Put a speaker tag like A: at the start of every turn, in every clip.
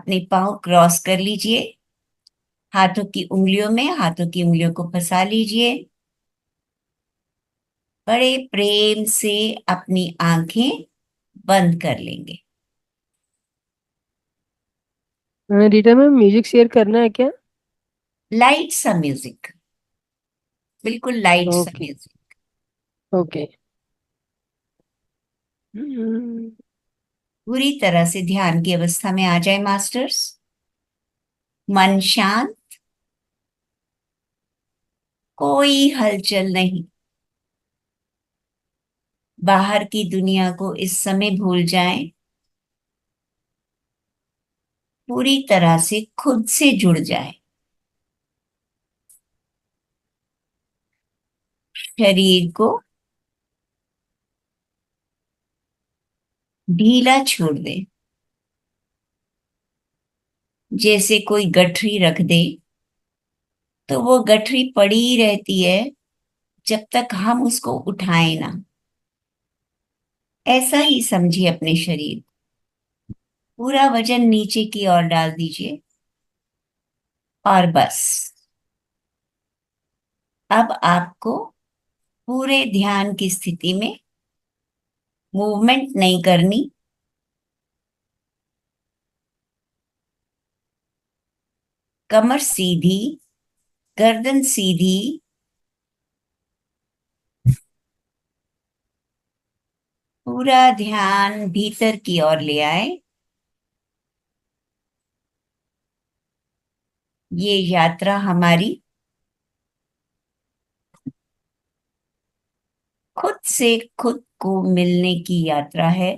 A: अपने पाँव क्रॉस कर लीजिए। हाथों की उंगलियों को फंसा लीजिए। बड़े प्रेम से अपनी आंखें बंद कर लेंगे।
B: रीटा मैम, म्यूजिक शेयर करना है क्या?
A: लाइट सा म्यूजिक, बिल्कुल लाइट सा
B: ओके।
A: म्यूजिक।
B: ओके। हम्म।
A: पूरी तरह से ध्यान की अवस्था में आ जाए मास्टर्स। मन शांत, कोई हलचल नहीं। बाहर की दुनिया को इस समय भूल जाएं। पूरी तरह से खुद से जुड़ जाएं। शरीर को ढीला छोड़ दें, जैसे कोई गठरी रख दे तो वो गठरी पड़ी रहती है जब तक हम उसको उठाएं ना। ऐसा ही समझिए अपने शरीर। पूरा वजन नीचे की ओर डाल दीजिए और बस। अब आपको पूरे ध्यान की स्थिति में मूवमेंट नहीं करनी। कमर सीधी, गर्दन सीधी। पूरा ध्यान भीतर की ओर ले आए। ये यात्रा हमारी खुद से खुद को मिलने की यात्रा है।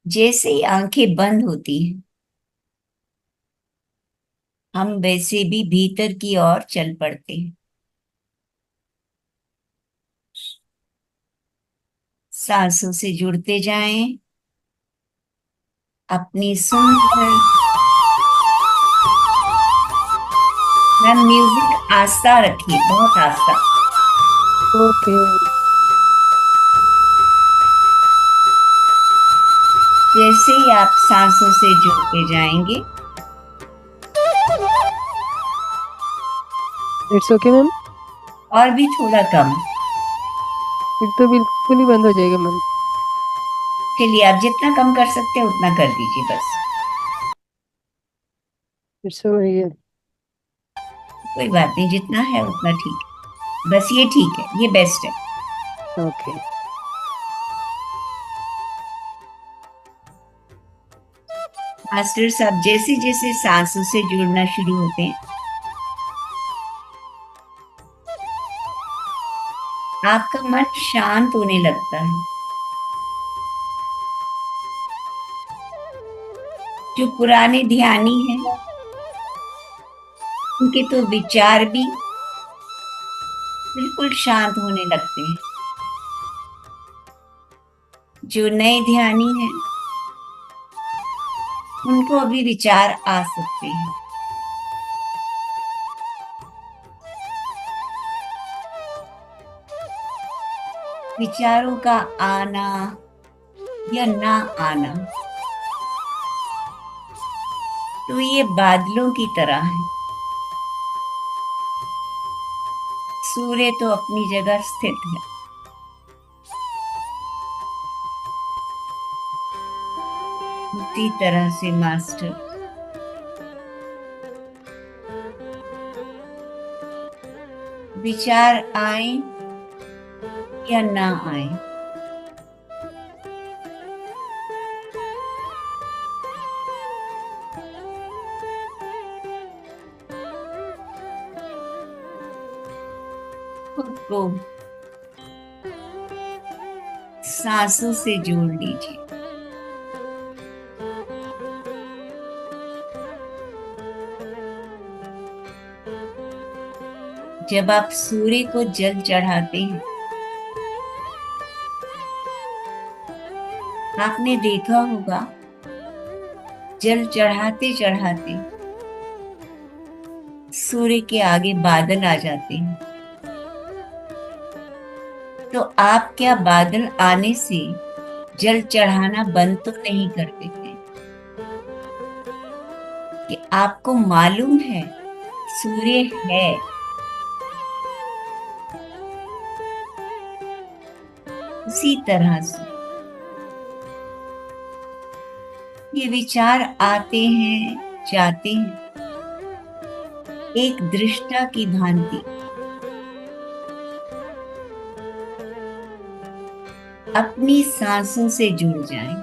A: जैसे ही आंखें बंद होती हैं, हम वैसे भी भीतर की ओर चल पड़ते हैं। सांसों से जुड़ते जाएं। अपनी सुंदर मैम, म्यूजिक आस्था रखिए, बहुत आस्था।
B: ओके।
A: जैसे ही आप सांसों से जुड़ते जाएंगे,
B: इट्स ओके मैम।
A: और भी थोड़ा कम।
B: फिर तो बिल्कुल ही बंद हो जाएगा मैम।
A: चलिए, आप जितना कम कर सकते हैं उतना कर दीजिए बस।
B: It's okay.
A: कोई बात नहीं, जितना है उतना ठीक है। बस ये ठीक है, ये बेस्ट है।
B: ओके।
A: मास्टर साहब, जैसे जैसे सांसों से जुड़ना शुरू होते हैं, आपका मन शांत होने लगता है। जो पुराने ध्यानी हैं, उनके तो विचार भी बिल्कुल शांत होने लगते हैं। जो नए ध्यानी हैं, उनको अभी विचार आ सकते हैं। विचारों का आना या ना आना तो ये बादलों की तरह है। सूर्य तो अपनी जगह स्थित है। उसी तरह से मास्टर, विचार आए या ना आए, खुद को सांसों से जोड़ लीजिए। जब आप सूर्य को जल चढ़ाते हैं, आपने देखा होगा, जल चढ़ाते चढ़ाते सूर्य के आगे बादल आ जाते हैं। तो आप क्या बादल आने से जल चढ़ाना बंद तो नहीं कर देते? कि आपको मालूम है सूर्य है। उसी तरह से ये विचार आते हैं, जाते हैं, एक दृष्टा की भांति अपनी सांसों से जुड़ जाएं।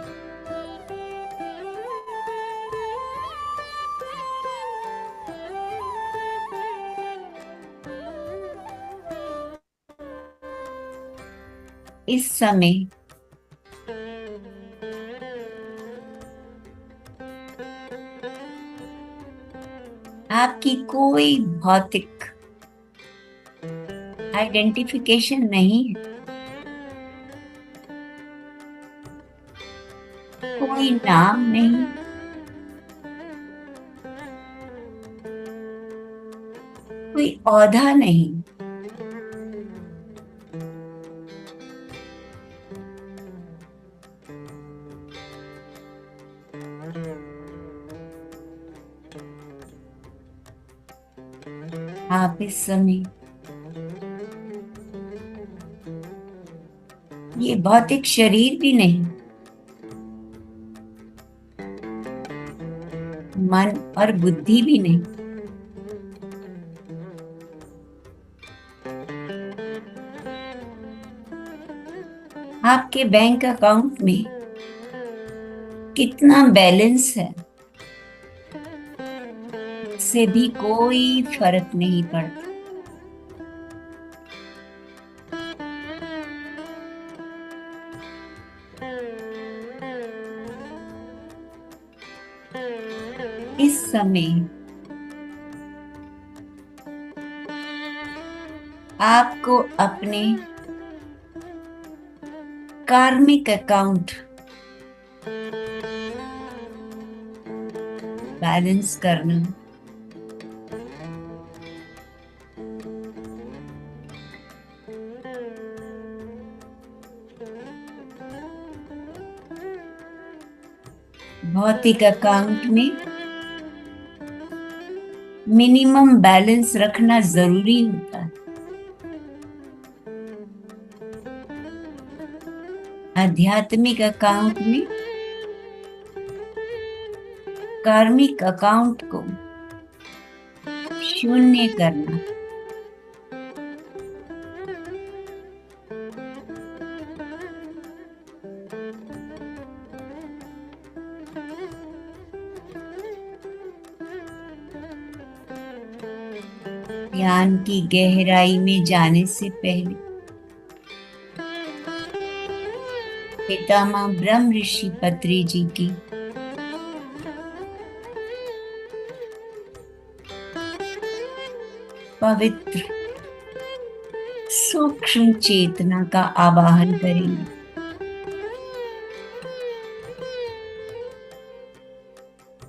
A: इस समय आपकी कोई भौतिक आइडेंटिफिकेशन नहीं है, कोई नाम नहीं, कोई औधा नहीं। आप इस समय ये भौतिक शरीर भी नहीं, मन और बुद्धि भी नहीं, आपके बैंक अकाउंट में कितना बैलेंस है इससे भी कोई फर्क नहीं पड़ता। इस समय आपको अपने कार्मिक अकाउंट बैलेंस करना, भौतिक अकाउंट में मिनिमम बैलेंस रखना जरूरी होता है। आध्यात्मिक अकाउंट में कार्मिक अकाउंट को शून्य करना, ज्ञान की गहराई में जाने से पहले पितामह ब्रह्म ऋषि पत्री जी की पवित्र सूक्ष्म चेतना का आवाहन करेंगे।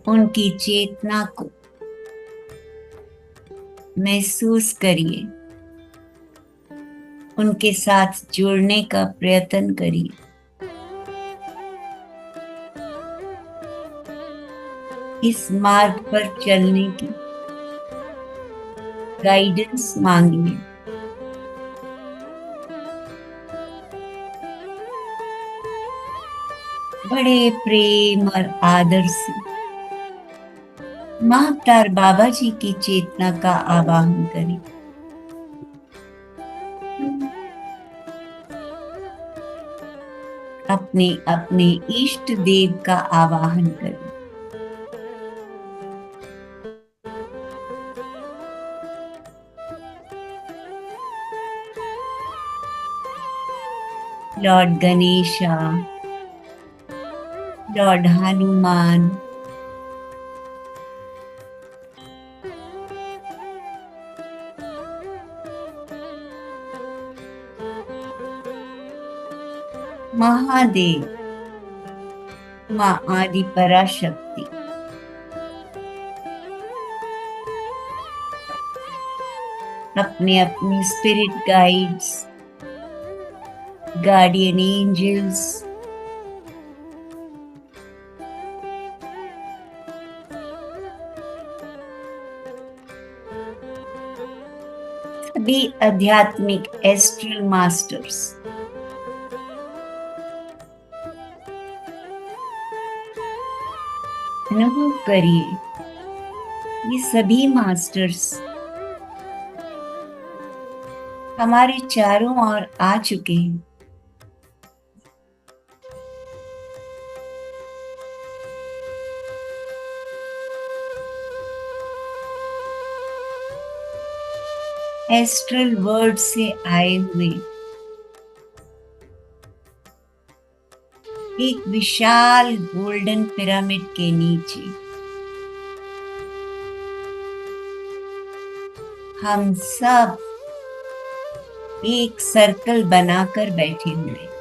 A: उनकी चेतना को महसूस करिए, उनके साथ जुड़ने का प्रयत्न करिए। इस मार्ग पर चलने की गाइडेंस मांगिए। बड़े प्रेम और आदर से महाअवतार बाबा जी की चेतना का आवाहन करें। अपने अपने इष्ट देव का आवाहन करें। लॉर्ड गणेशा, लॉर्ड हनुमान, महादेव, माँ आदि पराशक्ति, अपने अपने स्पिरिट गाइड्स guardian angels, सभी आध्यात्मिक एस्ट्रल मास्टर्स, अनुभव करिए ये सभी मास्टर्स हमारे चारों ओर आ चुके हैं। एस्ट्रल वर्ल्ड से आए हुए एक विशाल गोल्डन पिरामिड के नीचे हम सब एक सर्कल बनाकर बैठे हुए हैं।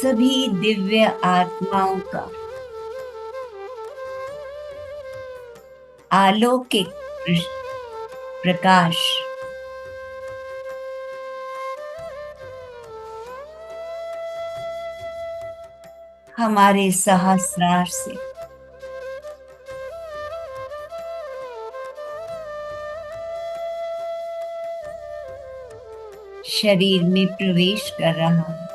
A: सभी दिव्य आत्माओं का अलौकिक प्रकाश हमारे सहस्रार से शरीर में प्रवेश कर रहा है।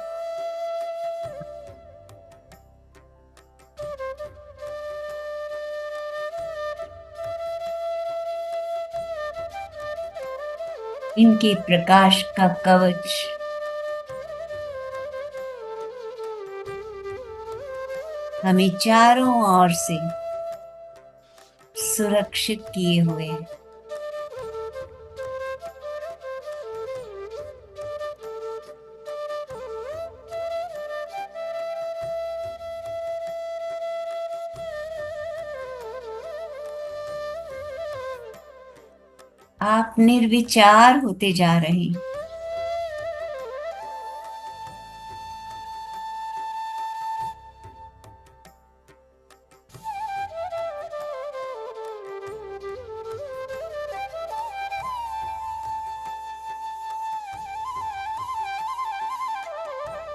A: इनके प्रकाश का कवच हमें चारों ओर से सुरक्षित किए हुए हैं। आप निर्विचार होते जा रहे हैं।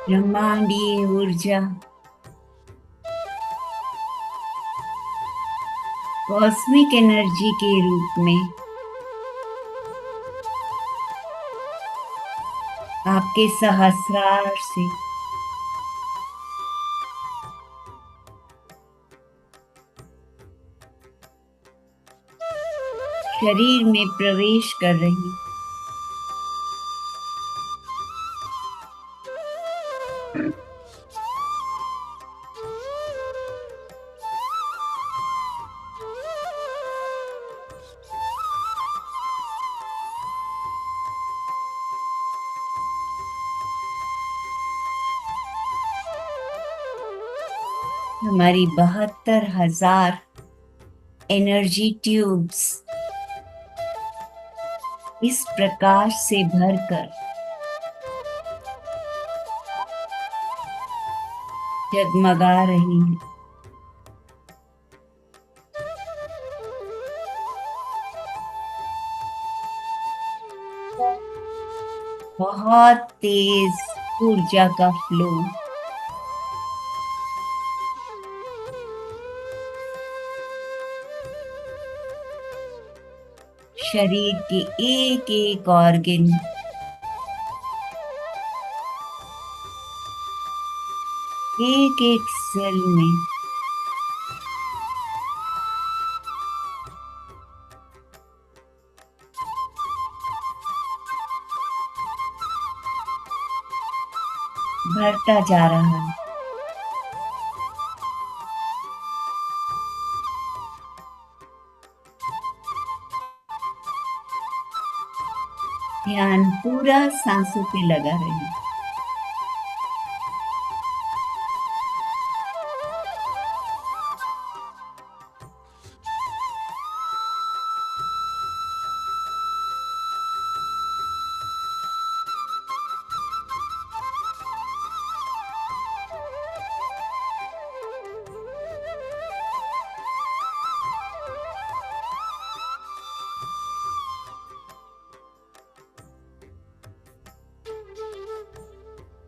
A: ब्रह्मांडीय ऊर्जा कॉस्मिक एनर्जी के रूप में आपके सहस्रार से शरीर में प्रवेश कर रही है। हमारी 72,000 एनर्जी ट्यूब्स इस प्रकाश से भरकर जगमगा रही हैं। बहुत तेज ऊर्जा का फ्लो शरीर के एक एक ऑर्गन, एक एक सेल में भरता जा रहा है। ध्यान पूरा सांसों पे लगा रहे।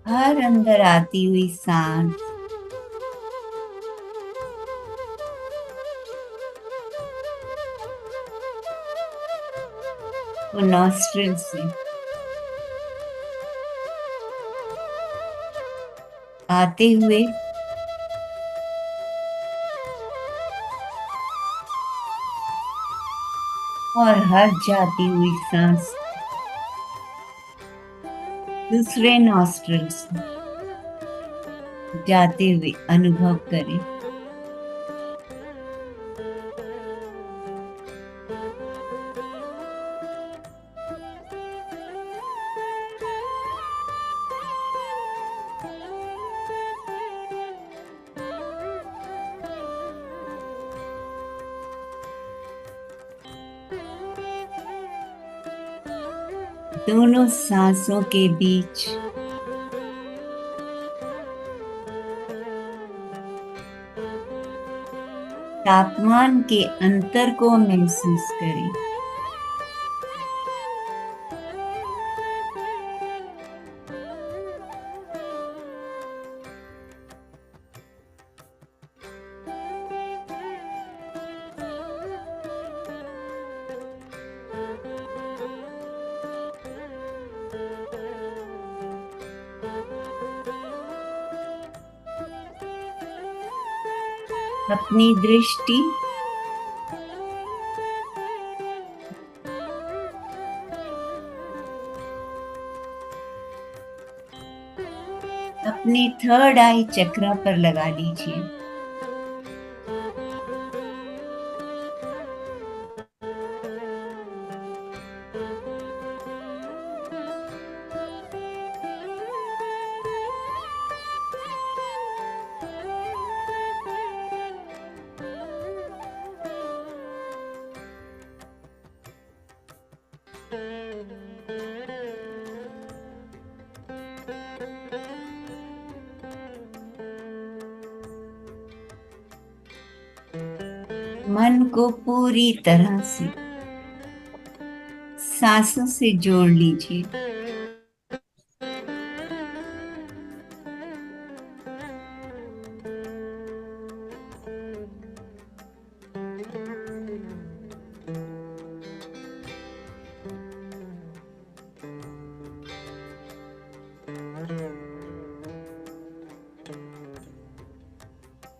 A: हर अंदर आती हुई सांस वो नॉस्ट्रिल से आते हुए और हर जाती हुई सांस दूसरे नॉस्ट्रिल से जाते हुए अनुभव करें। दोनों सांसों के बीच तापमान के अंतर को महसूस करें। अपनी दृष्टि अपने थर्ड आई चक्र पर लगा लीजिए। मन को पूरी तरह से सांसों से जोड़ लीजिए।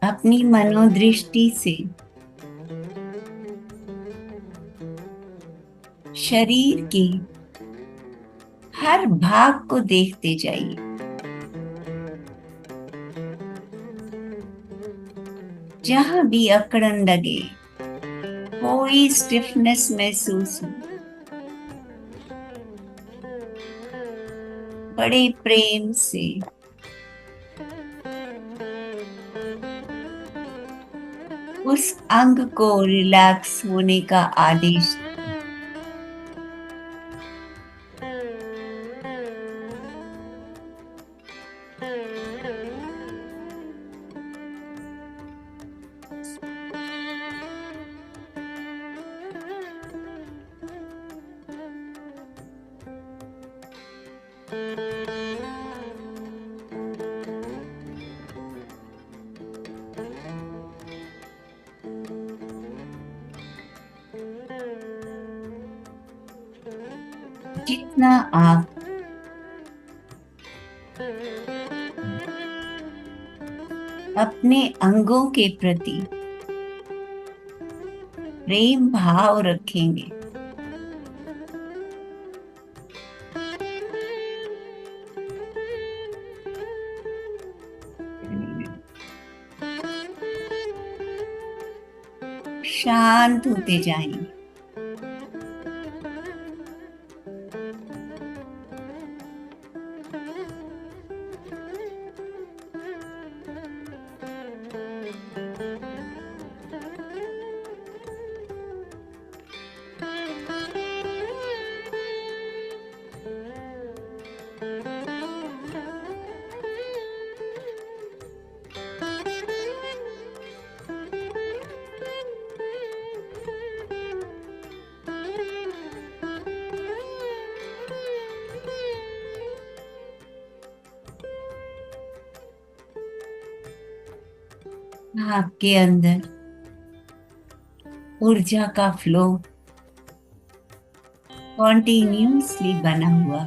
A: अपनी मनोदृष्टि से शरीर के हर भाग को देखते जाइए। जहां भी अकड़न लगे, कोई स्टिफनेस महसूस हो, बड़े प्रेम से उस अंग को रिलैक्स होने का आदेश। जितना आप अपने अंगों के प्रति प्रेम भाव रखेंगे, शांत होते जाएंगे। आपके अंदर ऊर्जा का फ्लो कॉन्टिन्यूसली बना हुआ।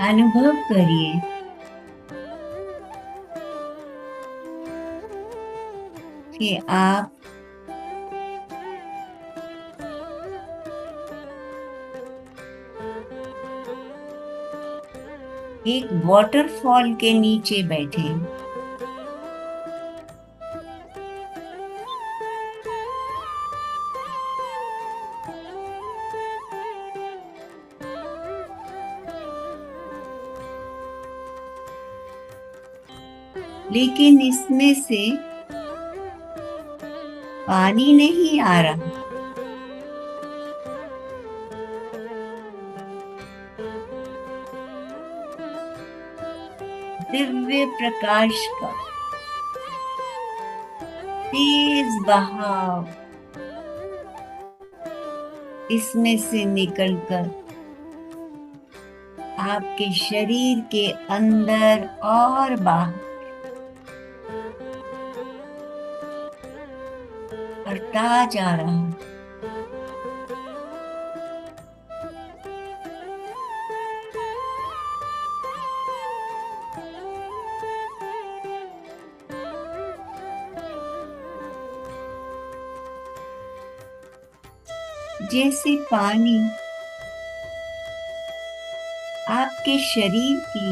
A: अनुभव करिए कि आप एक वॉटरफॉल के नीचे बैठे हैं। लेकिन इसमें से पानी नहीं आ रहा। दिव्य प्रकाश का तेज बहाव इसमें से निकलकर आपके शरीर के अंदर और बाहर बढ़ता जा रहा है। जैसे पानी आपके शरीर की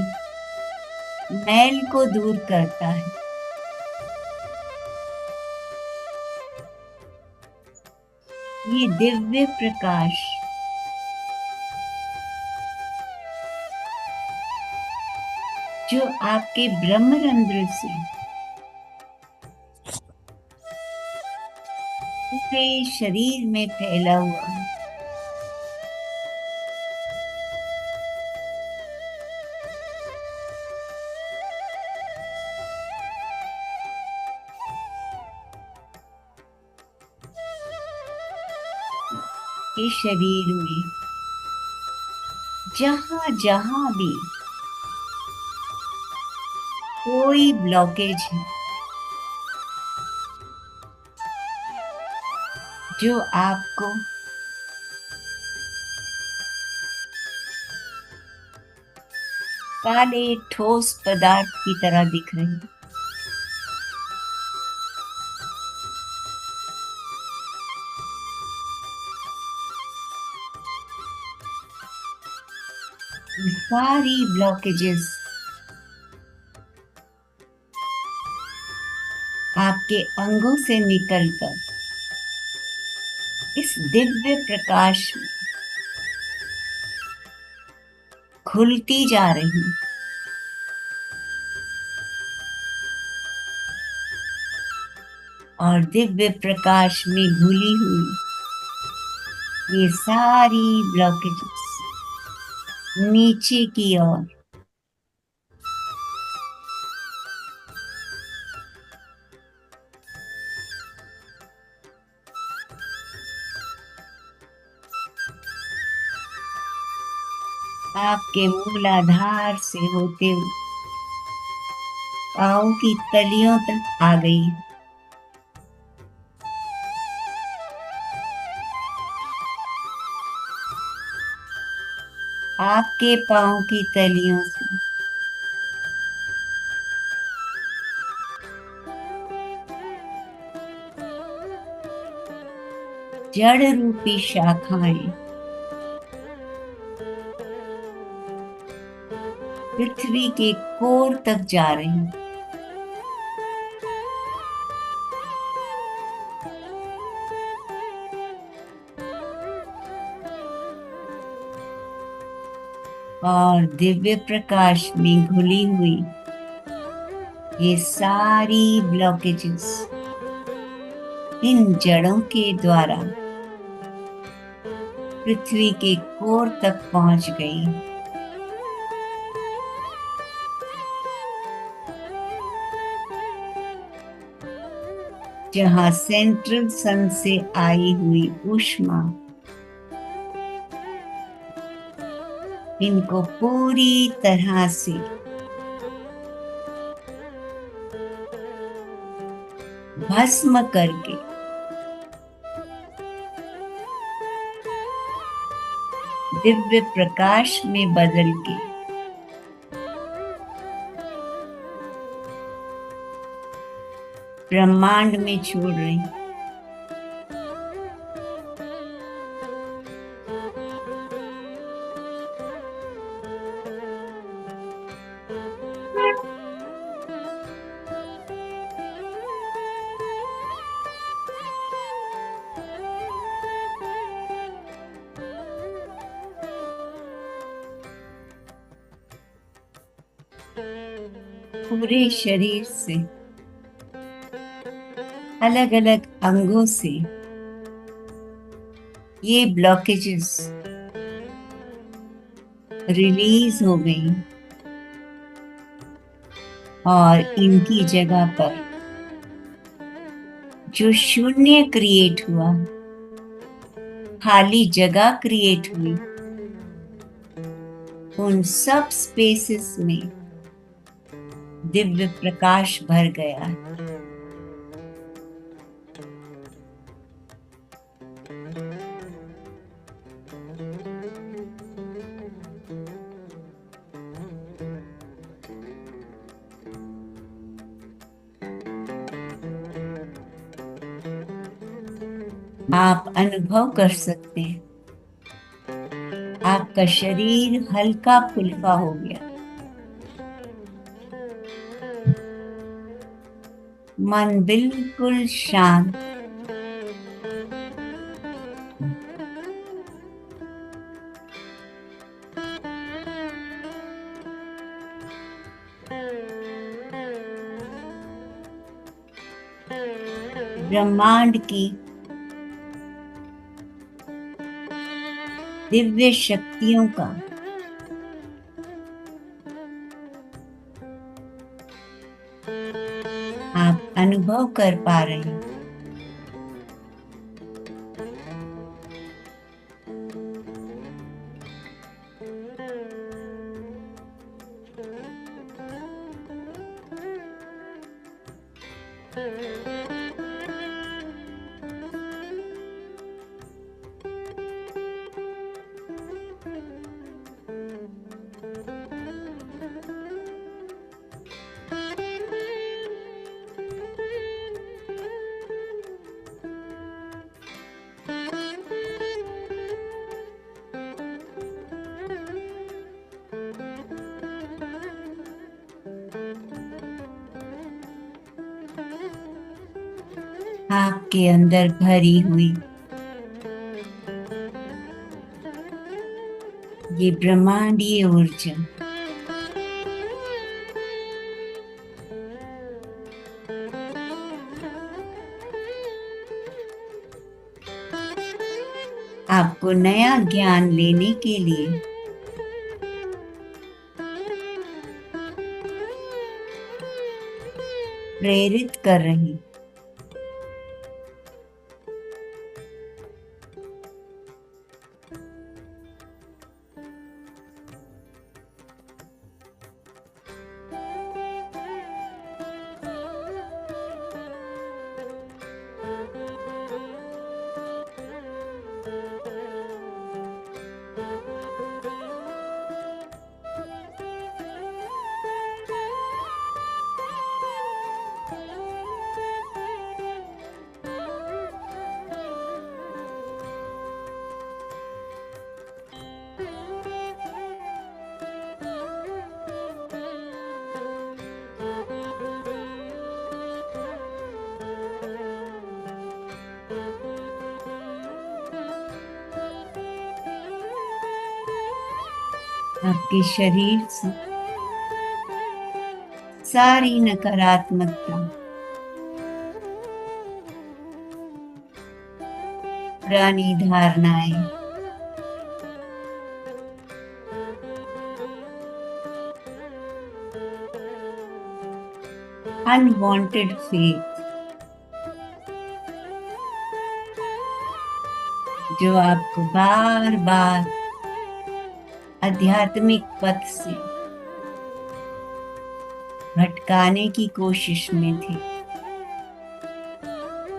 A: मैल को दूर करता है, ये दिव्य प्रकाश जो आपके ब्रह्मरंध्र से पूरे शरीर में फैला हुआ है, के शरीर में जहां जहां भी कोई ब्लॉकेज है जो आपको काले ठोस पदार्थ की तरह दिख रहे हैं, सारी ब्लॉकेजेस आपके अंगों से निकलकर इस दिव्य प्रकाश में खुलती जा रही और दिव्य प्रकाश में घुली हुई ये सारी ब्लॉकेजेस नीचे की ओर आपके मूलाधार से होते हुए पाँव की तलियों तक आ गई। आपके पाँव की तलियों से जड़ रूपी शाखाएं पृथ्वी के कोर तक जा रही। और दिव्य प्रकाश में घुली हुई ये सारी ब्लॉकेजेस इन जड़ों के द्वारा पृथ्वी के कोर तक पहुंच गई। जहां सेंट्रल सन से आई हुई ऊष्मा इनको पूरी तरह से भस्म करके दिव्य प्रकाश में बदल के ब्रह्मांड में छोड़ रही। पूरे शरीर से अलग अलग अंगों से ये ब्लॉकेजेस रिलीज हो गई और इनकी जगह पर जो शून्य क्रिएट हुआ, खाली जगह क्रिएट हुई, उन सब स्पेसेस में दिव्य प्रकाश भर गया। आप अनुभव कर सकते हैं आपका शरीर हल्का फुल्का हो गया, मन बिल्कुल शांत। ब्रह्मांड की दिव्य शक्तियों का आप अनुभव कर पा रहे हैं। आपके अंदर भरी हुई ये ब्रह्मांडीय ऊर्जा आपको नया ज्ञान लेने के लिए प्रेरित कर रही। आपके शरीर से सारी नकारात्मकता, पुरानी धारणाएं, अनवांटेड फेथ जो आपको बार बार आध्यात्मिक पथ से भटकाने की कोशिश में थे,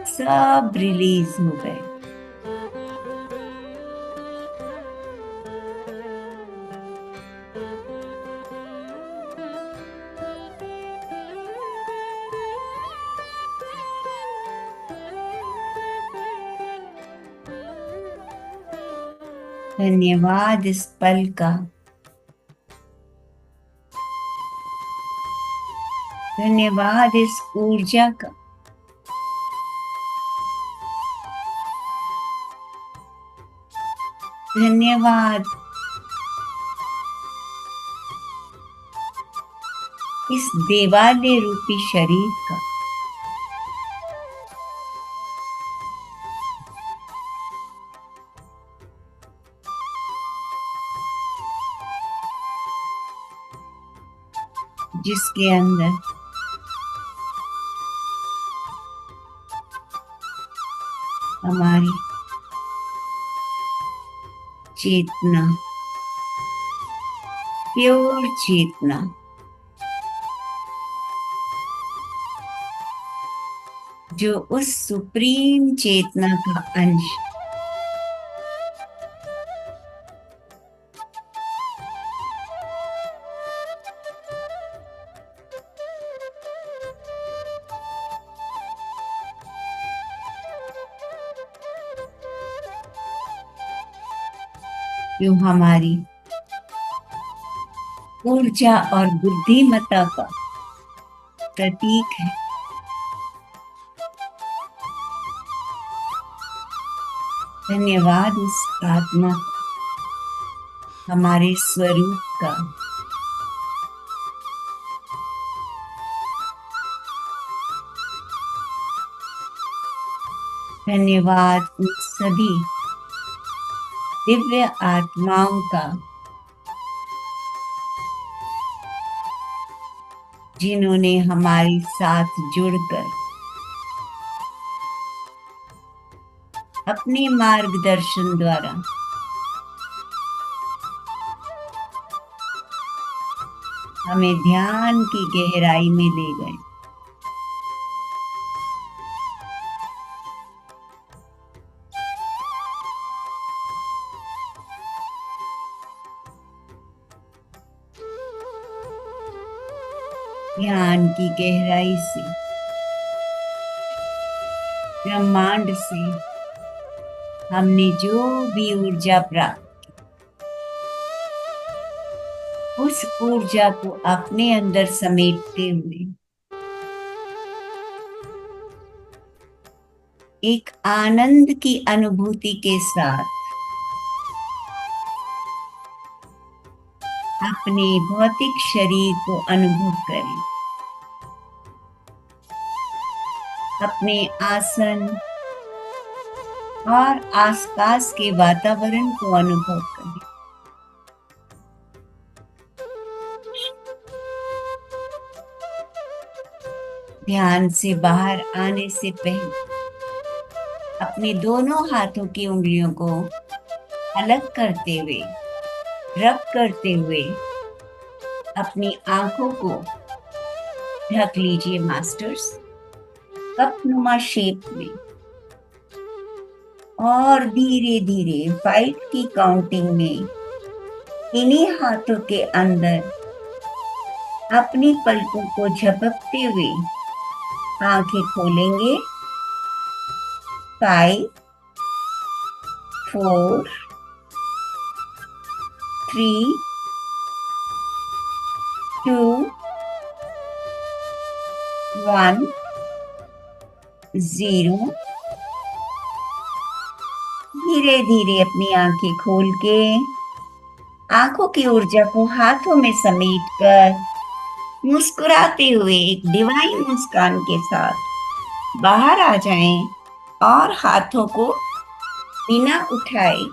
A: सब रिलीज हो गए। धन्यवाद इस पल का, धन्यवाद इस ऊर्जा का, धन्यवाद इस देवालय रूपी शरीर का। जिसके अंदर हमारी चेतना, प्योर चेतना, जो उस सुप्रीम चेतना का अंश जो हमारी ऊर्जा और बुद्धिमत्ता का प्रतीक है, धन्यवाद उस आत्मा का, हमारे स्वरूप का। धन्यवाद उन सभी दिव्य आत्माओं का जिन्होंने हमारे साथ जुड़कर अपने मार्गदर्शन द्वारा हमें ध्यान की गहराई में ले गए। ध्यान की गहराई से, ब्रह्मांड से हमने जो भी ऊर्जा प्राप्त की, उस ऊर्जा को अपने अंदर समेटते हुए एक आनंद की अनुभूति के साथ अपने भौतिक शरीर को अनुभव करें, अपने आसन और आसपास के वातावरण को अनुभव करें। ध्यान से बाहर आने से पहले अपने दोनों हाथों की उंगलियों को अलग करते हुए, रब करते हुए अपनी आंखों को ढक लीजिए मास्टर्स, कपनुमा शेप में। और धीरे धीरे 5 की काउंटिंग में इन्हीं हाथों के अंदर अपनी पलकों को झपकते हुए आंखें खोलेंगे। 5, 4, 3, 2, 1, 0। धीरे धीरे अपनी आंखें खोल के आंखों की ऊर्जा को हाथों में समेटकर मुस्कुराते हुए एक डिवाइन मुस्कान के साथ बाहर आ जाएं और हाथों को बिना उठाए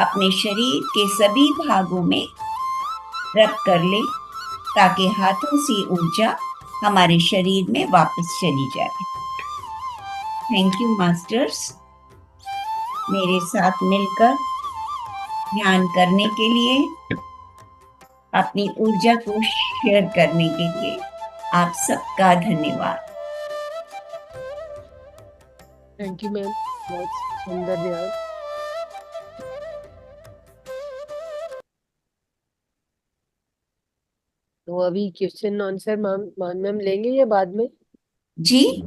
A: अपने शरीर के सभी भागों में रब कर ले, ताकि हाथों से ऊर्जा हमारे शरीर में वापस चली जाए। Thank you masters. मेरे साथ मिलकर ध्यान करने के लिए, अपनी ऊर्जा को शेयर करने के लिए आप सबका धन्यवाद।
B: थैंक यू मैम, बहुत सुंदर ध्यान। तो अभी क्वेश्चन आंसर मैम लेंगे या बाद में?
A: जी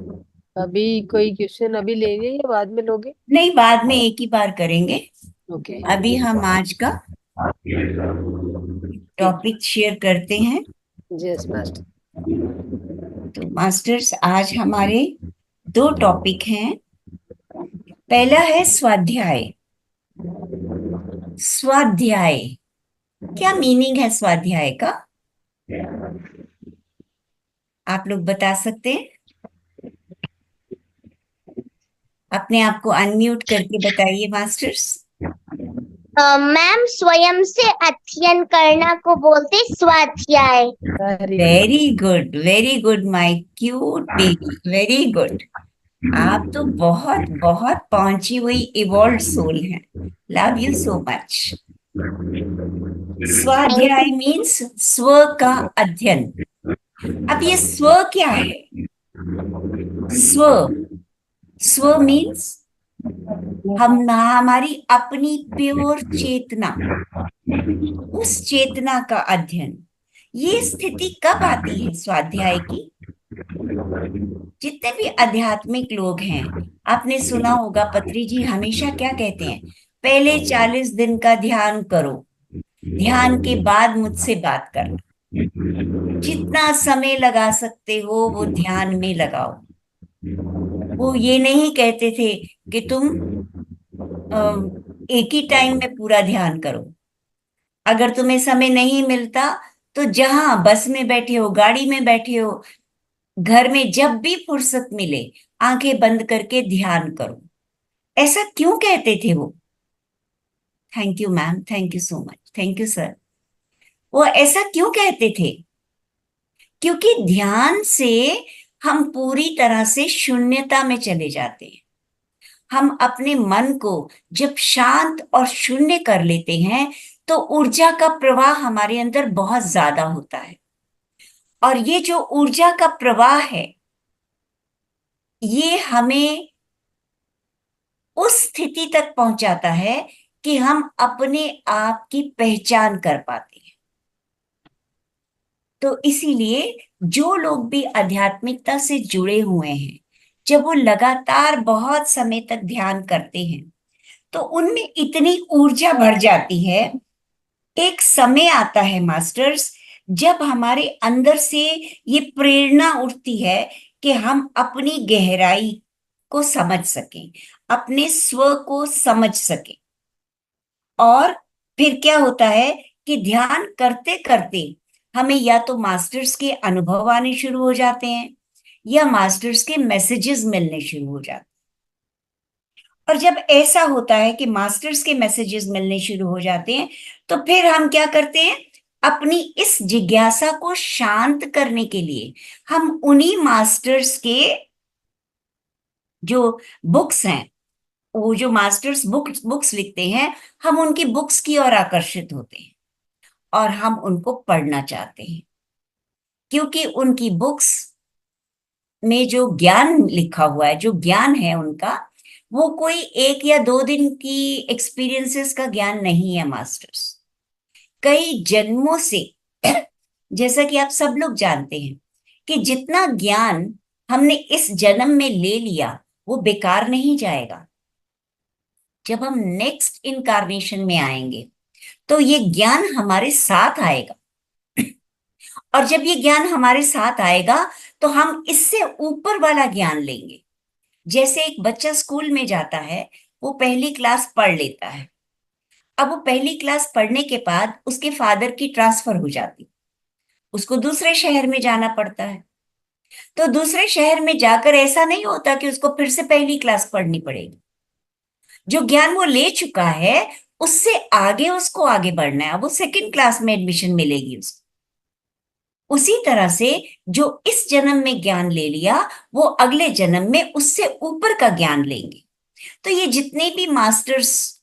B: अभी कोई क्वेश्चन अभी लेंगे या बाद में लोगे?
A: नहीं, बाद में एक ही बार करेंगे।
B: ओके।
A: अभी हम आज का टॉपिक शेयर करते हैं।
B: Yes master.
A: तो मास्टर्स, आज हमारे 2 टॉपिक हैं। पहला है स्वाध्याय। स्वाध्याय, क्या मीनिंग है स्वाध्याय का? आप लोग बता सकते हैं? अपने आप को अनम्यूट करके बताइए मास्टर्स।
C: मैम, स्वयं से अध्ययन करना को बोलते स्वाध्याय।
A: Very good my cute baby, very good. आप तो बहुत बहुत पहुंची हुई इवॉल्व सोल हैं। Love you so much. स्वाध्याय मीन्स स्व का अध्ययन। अब ये स्व क्या है? स्व, स्व मीन्स हमारी अपनी प्योर चेतना, उस चेतना का अध्ययन। ये स्थिति कब आती है स्वाध्याय की? जितने भी आध्यात्मिक लोग हैं, आपने सुना होगा पत्री जी हमेशा क्या कहते हैं, पहले 40 दिन का ध्यान करो, ध्यान के बाद मुझसे बात करना। जितना समय लगा सकते हो वो ध्यान में लगाओ। वो ये नहीं कहते थे कि तुम एक ही टाइम में पूरा ध्यान करो। अगर तुम्हें समय नहीं मिलता तो जहां बस में बैठे हो, गाड़ी में बैठे हो, घर में जब भी फुर्सत मिले आंखें बंद करके ध्यान करो। ऐसा क्यों कहते थे वो? Thank you ma'am, thank you so much, thank you sir. वो ऐसा क्यों कहते थे? क्योंकि ध्यान से हम पूरी तरह से शून्यता में चले जाते हैं। हम अपने मन को जब शांत और शून्य कर लेते हैं तो ऊर्जा का प्रवाह हमारे अंदर बहुत ज्यादा होता है। और ये जो ऊर्जा का प्रवाह है, ये हमें उस स्थिति तक पहुंचाता है कि हम अपने आप की पहचान कर पाते हैं। तो इसीलिए जो लोग भी आध्यात्मिकता से जुड़े हुए हैं, जब वो लगातार बहुत समय तक ध्यान करते हैं तो उनमें इतनी ऊर्जा भर जाती है। एक समय आता है मास्टर्स, जब हमारे अंदर से ये प्रेरणा उठती है कि हम अपनी गहराई को समझ सकें, अपने स्व को समझ सकें। और फिर क्या होता है कि ध्यान करते करते हमें या तो मास्टर्स के अनुभव आने शुरू हो जाते हैं या मास्टर्स के मैसेजेस मिलने शुरू हो जाते हैं। और जब ऐसा होता है कि मास्टर्स के मैसेजेस मिलने शुरू हो जाते हैं तो फिर हम क्या करते हैं, अपनी इस जिज्ञासा को शांत करने के लिए हम उन्हीं मास्टर्स के जो बुक्स हैं, वो जो मास्टर्स बुक्स लिखते हैं, हम उनकी बुक्स की ओर आकर्षित होते हैं और हम उनको पढ़ना चाहते हैं। क्योंकि उनकी बुक्स में जो ज्ञान लिखा हुआ है, जो ज्ञान है उनका, वो कोई 1 या 2 दिन की एक्सपीरियंसेस का ज्ञान नहीं है मास्टर्स। कई जन्मों से जैसा कि आप सब लोग जानते हैं कि जितना ज्ञान हमने इस जन्म में ले लिया वो बेकार नहीं जाएगा। जब हम नेक्स्ट इनकारनेशन में आएंगे तो ये ज्ञान हमारे साथ आएगा। और जब ये ज्ञान हमारे साथ आएगा तो हम इससे ऊपर वाला ज्ञान लेंगे। जैसे एक बच्चा स्कूल में जाता है, वो पहली क्लास पढ़ लेता है। अब वो पहली क्लास पढ़ने के बाद उसके फादर की ट्रांसफर हो जाती, उसको दूसरे शहर में जाना पड़ता है। तो दूसरे शहर में जाकर ऐसा नहीं होता कि उसको फिर से पहली क्लास पढ़नी पड़ेगी। जो ज्ञान वो ले चुका है उससे आगे उसको आगे बढ़ना है, वो सेकंड क्लास में एडमिशन मिलेगी उसको। उसी तरह से जो इस जन्म में ज्ञान ले लिया वो अगले जन्म में उससे ऊपर का ज्ञान लेंगे। तो ये जितने भी मास्टर्स,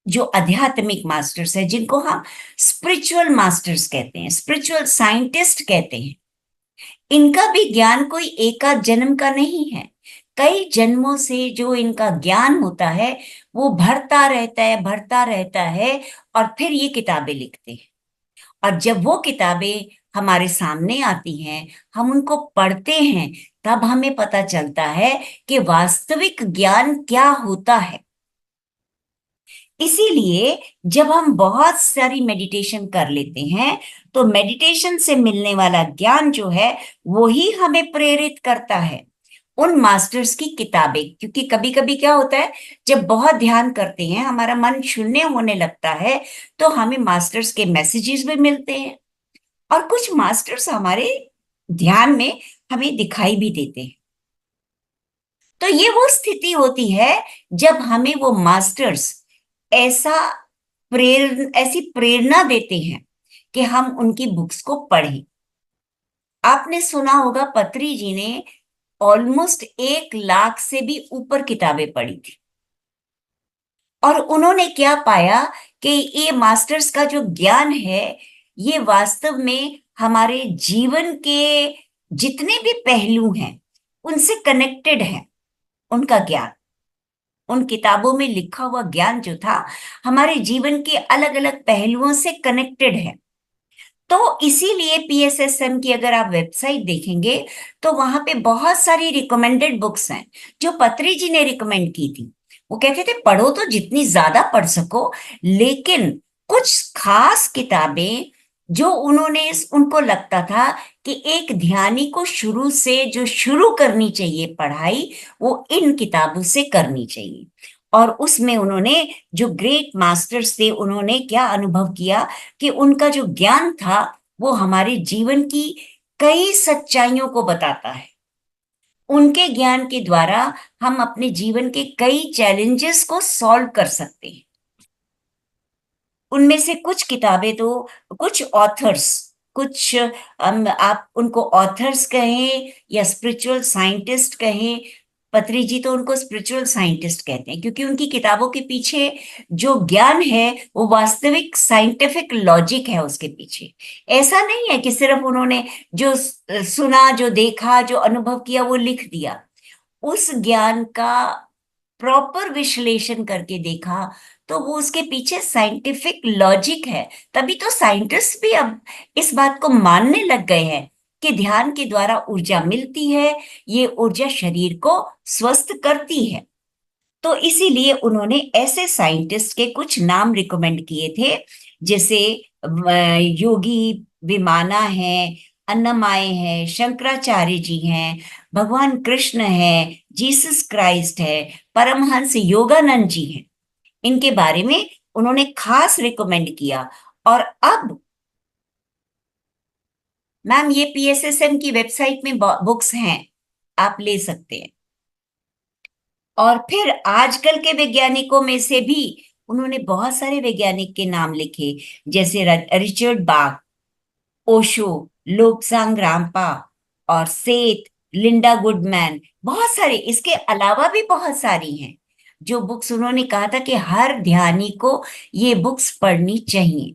A: जो आध्यात्मिक मास्टर्स है, जिनको हम स्पिरिचुअल मास्टर्स कहते हैं, स्पिरिचुअल साइंटिस्ट कहते हैं, इनका भी ज्ञान कोई एक आध जन्म का नहीं है। कई जन्मों से जो इनका ज्ञान होता है वो भरता रहता है, भरता रहता है, और फिर ये किताबें लिखते हैं। और जब वो किताबें हमारे सामने आती हैं, हम उनको पढ़ते हैं, तब हमें पता चलता है कि वास्तविक ज्ञान क्या होता है। इसीलिए जब हम बहुत सारी मेडिटेशन कर लेते हैं, तो मेडिटेशन से मिलने वाला ज्ञान जो है वो ही हमें प्रेरित करता है उन मास्टर्स की किताबें। क्योंकि कभी कभी क्या होता है, जब बहुत ध्यान करते हैं, हमारा मन शून्य होने लगता है, तो हमें मास्टर्स के मैसेजेस भी मिलते हैं, और कुछ मास्टर्स हमारे ध्यान में हमें दिखाई भी देते हैं। तो ये वो स्थिति होती है जब हमें वो मास्टर्स ऐसा ऐसी प्रेरणा देते हैं कि हम उनकी बुक्स को पढ़ें। आपने सुना होगा, पत्री जी ने ऑलमोस्ट 1 लाख से भी ऊपर किताबें पढ़ी थी, और उन्होंने क्या पाया कि ये मास्टर्स का जो ज्ञान है, ये वास्तव में हमारे जीवन के जितने भी पहलू हैं उनसे कनेक्टेड है। उनका ज्ञान, उन किताबों में लिखा हुआ ज्ञान जो था, हमारे जीवन के अलग अलग पहलुओं से कनेक्टेड है। तो इसीलिए पीएसएसएम की अगर आप वेबसाइट देखेंगे, तो वहां पे बहुत सारी रिकमेंडेड बुक्स हैं जो पत्री जी ने रिकमेंड की थी। वो कहते थे पढ़ो तो जितनी ज्यादा पढ़ सको, लेकिन कुछ खास किताबें जो उनको लगता था कि एक ध्यानी को शुरू से जो शुरू करनी चाहिए पढ़ाई, वो इन किताबों से करनी चाहिए। और उसमें उन्होंने, जो ग्रेट मास्टर्स थे, उन्होंने क्या अनुभव किया कि उनका जो ज्ञान था वो हमारे जीवन की कई सच्चाइयों को बताता है। उनके ज्ञान के द्वारा हम अपने जीवन के कई चैलेंजेस को सॉल्व कर सकते हैं। उनमें से कुछ किताबें तो, कुछ ऑथर्स, कुछ आप उनको ऑथर्स कहें या स्पिरिचुअल साइंटिस्ट कहें, पत्री जी तो उनको स्पिरिचुअल साइंटिस्ट कहते हैं, क्योंकि उनकी किताबों के पीछे जो ज्ञान है वो वास्तविक साइंटिफिक लॉजिक है उसके पीछे। ऐसा नहीं है कि सिर्फ उन्होंने जो सुना, जो देखा, जो अनुभव किया वो लिख दिया। उस ज्ञान का प्रॉपर विश्लेषण करके देखा, तो वो उसके पीछे साइंटिफिक लॉजिक है। तभी तो साइंटिस्ट भी अब इस बात को मानने लग गए हैं कि ध्यान के द्वारा ऊर्जा मिलती है, ये ऊर्जा शरीर को स्वस्थ करती है। तो इसीलिए उन्होंने ऐसे साइंटिस्ट के कुछ नाम रिकमेंड किए थे, जैसे योगी विमाना है, अन्नमाय है, शंकराचार्य जी हैं, भगवान कृष्ण है, जीसस क्राइस्ट है, परमहंस योगानंद जी हैं। इनके बारे में उन्होंने खास रिकमेंड किया। और अब मैम ये पीएसएसएम की वेबसाइट में बुक्स हैं, आप ले सकते हैं। और फिर आजकल के वैज्ञानिकों में से भी उन्होंने बहुत सारे वैज्ञानिक के नाम लिखे, जैसे रिचर्ड बाक, ओशो, लोब्सांग रामपा और सेठ, लिंडा गुडमैन, बहुत सारे। इसके अलावा भी बहुत सारी हैं जो बुक्स उन्होंने कहा था कि हर ध्यानी को ये बुक्स पढ़नी चाहिए।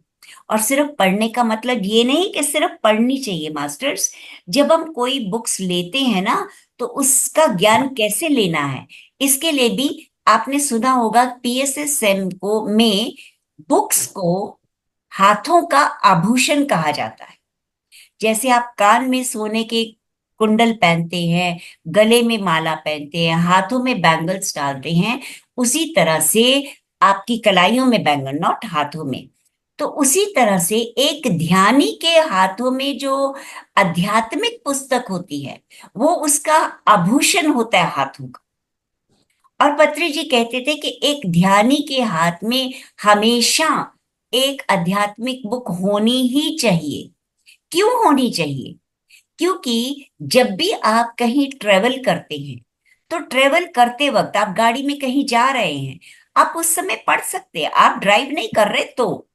A: और सिर्फ पढ़ने का मतलब ये नहीं कि सिर्फ पढ़नी चाहिए मास्टर्स। जब हम कोई बुक्स लेते हैं ना, तो उसका ज्ञान कैसे लेना है, इसके लिए भी आपने सुना होगा, पीएसएसएम को में बुक्स को हाथों का आभूषण कहा जाता है। जैसे आप कान में सोने के कुंडल पहनते हैं, गले में माला पहनते हैं, हाथों में बैंगल्स डालते हैं, उसी तरह से आपकी कलाइयों में बैंगल, नॉट हाथों में। तो उसी तरह से एक ध्यानी के हाथों में जो आध्यात्मिक पुस्तक होती है, वो उसका आभूषण होता है हाथों का। और पत्री जी कहते थे कि एक ध्यानी के हाथ में हमेशा एक आध्यात्मिक बुक होनी ही चाहिए। क्यों होनी चाहिए? क्योंकि जब भी आप कहीं ट्रेवल करते हैं, तो ट्रेवल करते वक्त आप गाड़ी में कहीं जा रहे हैं, आप उस समय पढ़ सकते हैं। आप ड्राइव नहीं कर रहे, तो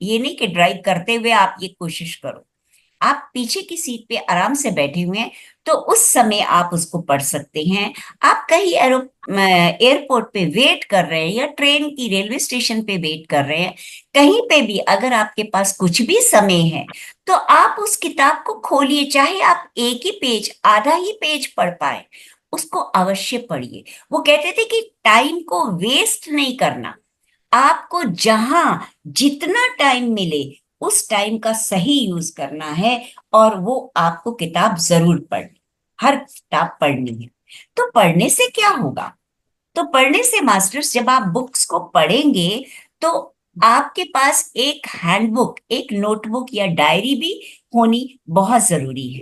A: ये नहीं कि ड्राइव करते हुए आप ये कोशिश करो। आप पीछे की सीट पे आराम से बैठे हुए हैं, तो उस समय आप उसको पढ़ सकते हैं। आप कहीं एयरपोर्ट पे वेट कर रहे हैं या ट्रेन की रेलवे स्टेशन पे वेट कर रहे हैं, कहीं पे भी अगर आपके पास कुछ भी समय है तो आप उस किताब को खोलिए, चाहे आप एक ही पेज, आधा ही पेज पढ़ पाए, उसको अवश्य पढ़िए। वो कहते थे कि टाइम को वेस्ट नहीं करना, आपको जहां जितना टाइम मिले उस टाइम का सही यूज करना है, और वो आपको किताब जरूर पढ़नी, हर किताब पढ़नी है। तो पढ़ने से क्या होगा? तो पढ़ने से मास्टर्स, जब आप बुक्स को पढ़ेंगे तो आपके पास एक हैंडबुक, एक नोटबुक या डायरी भी होनी बहुत जरूरी है।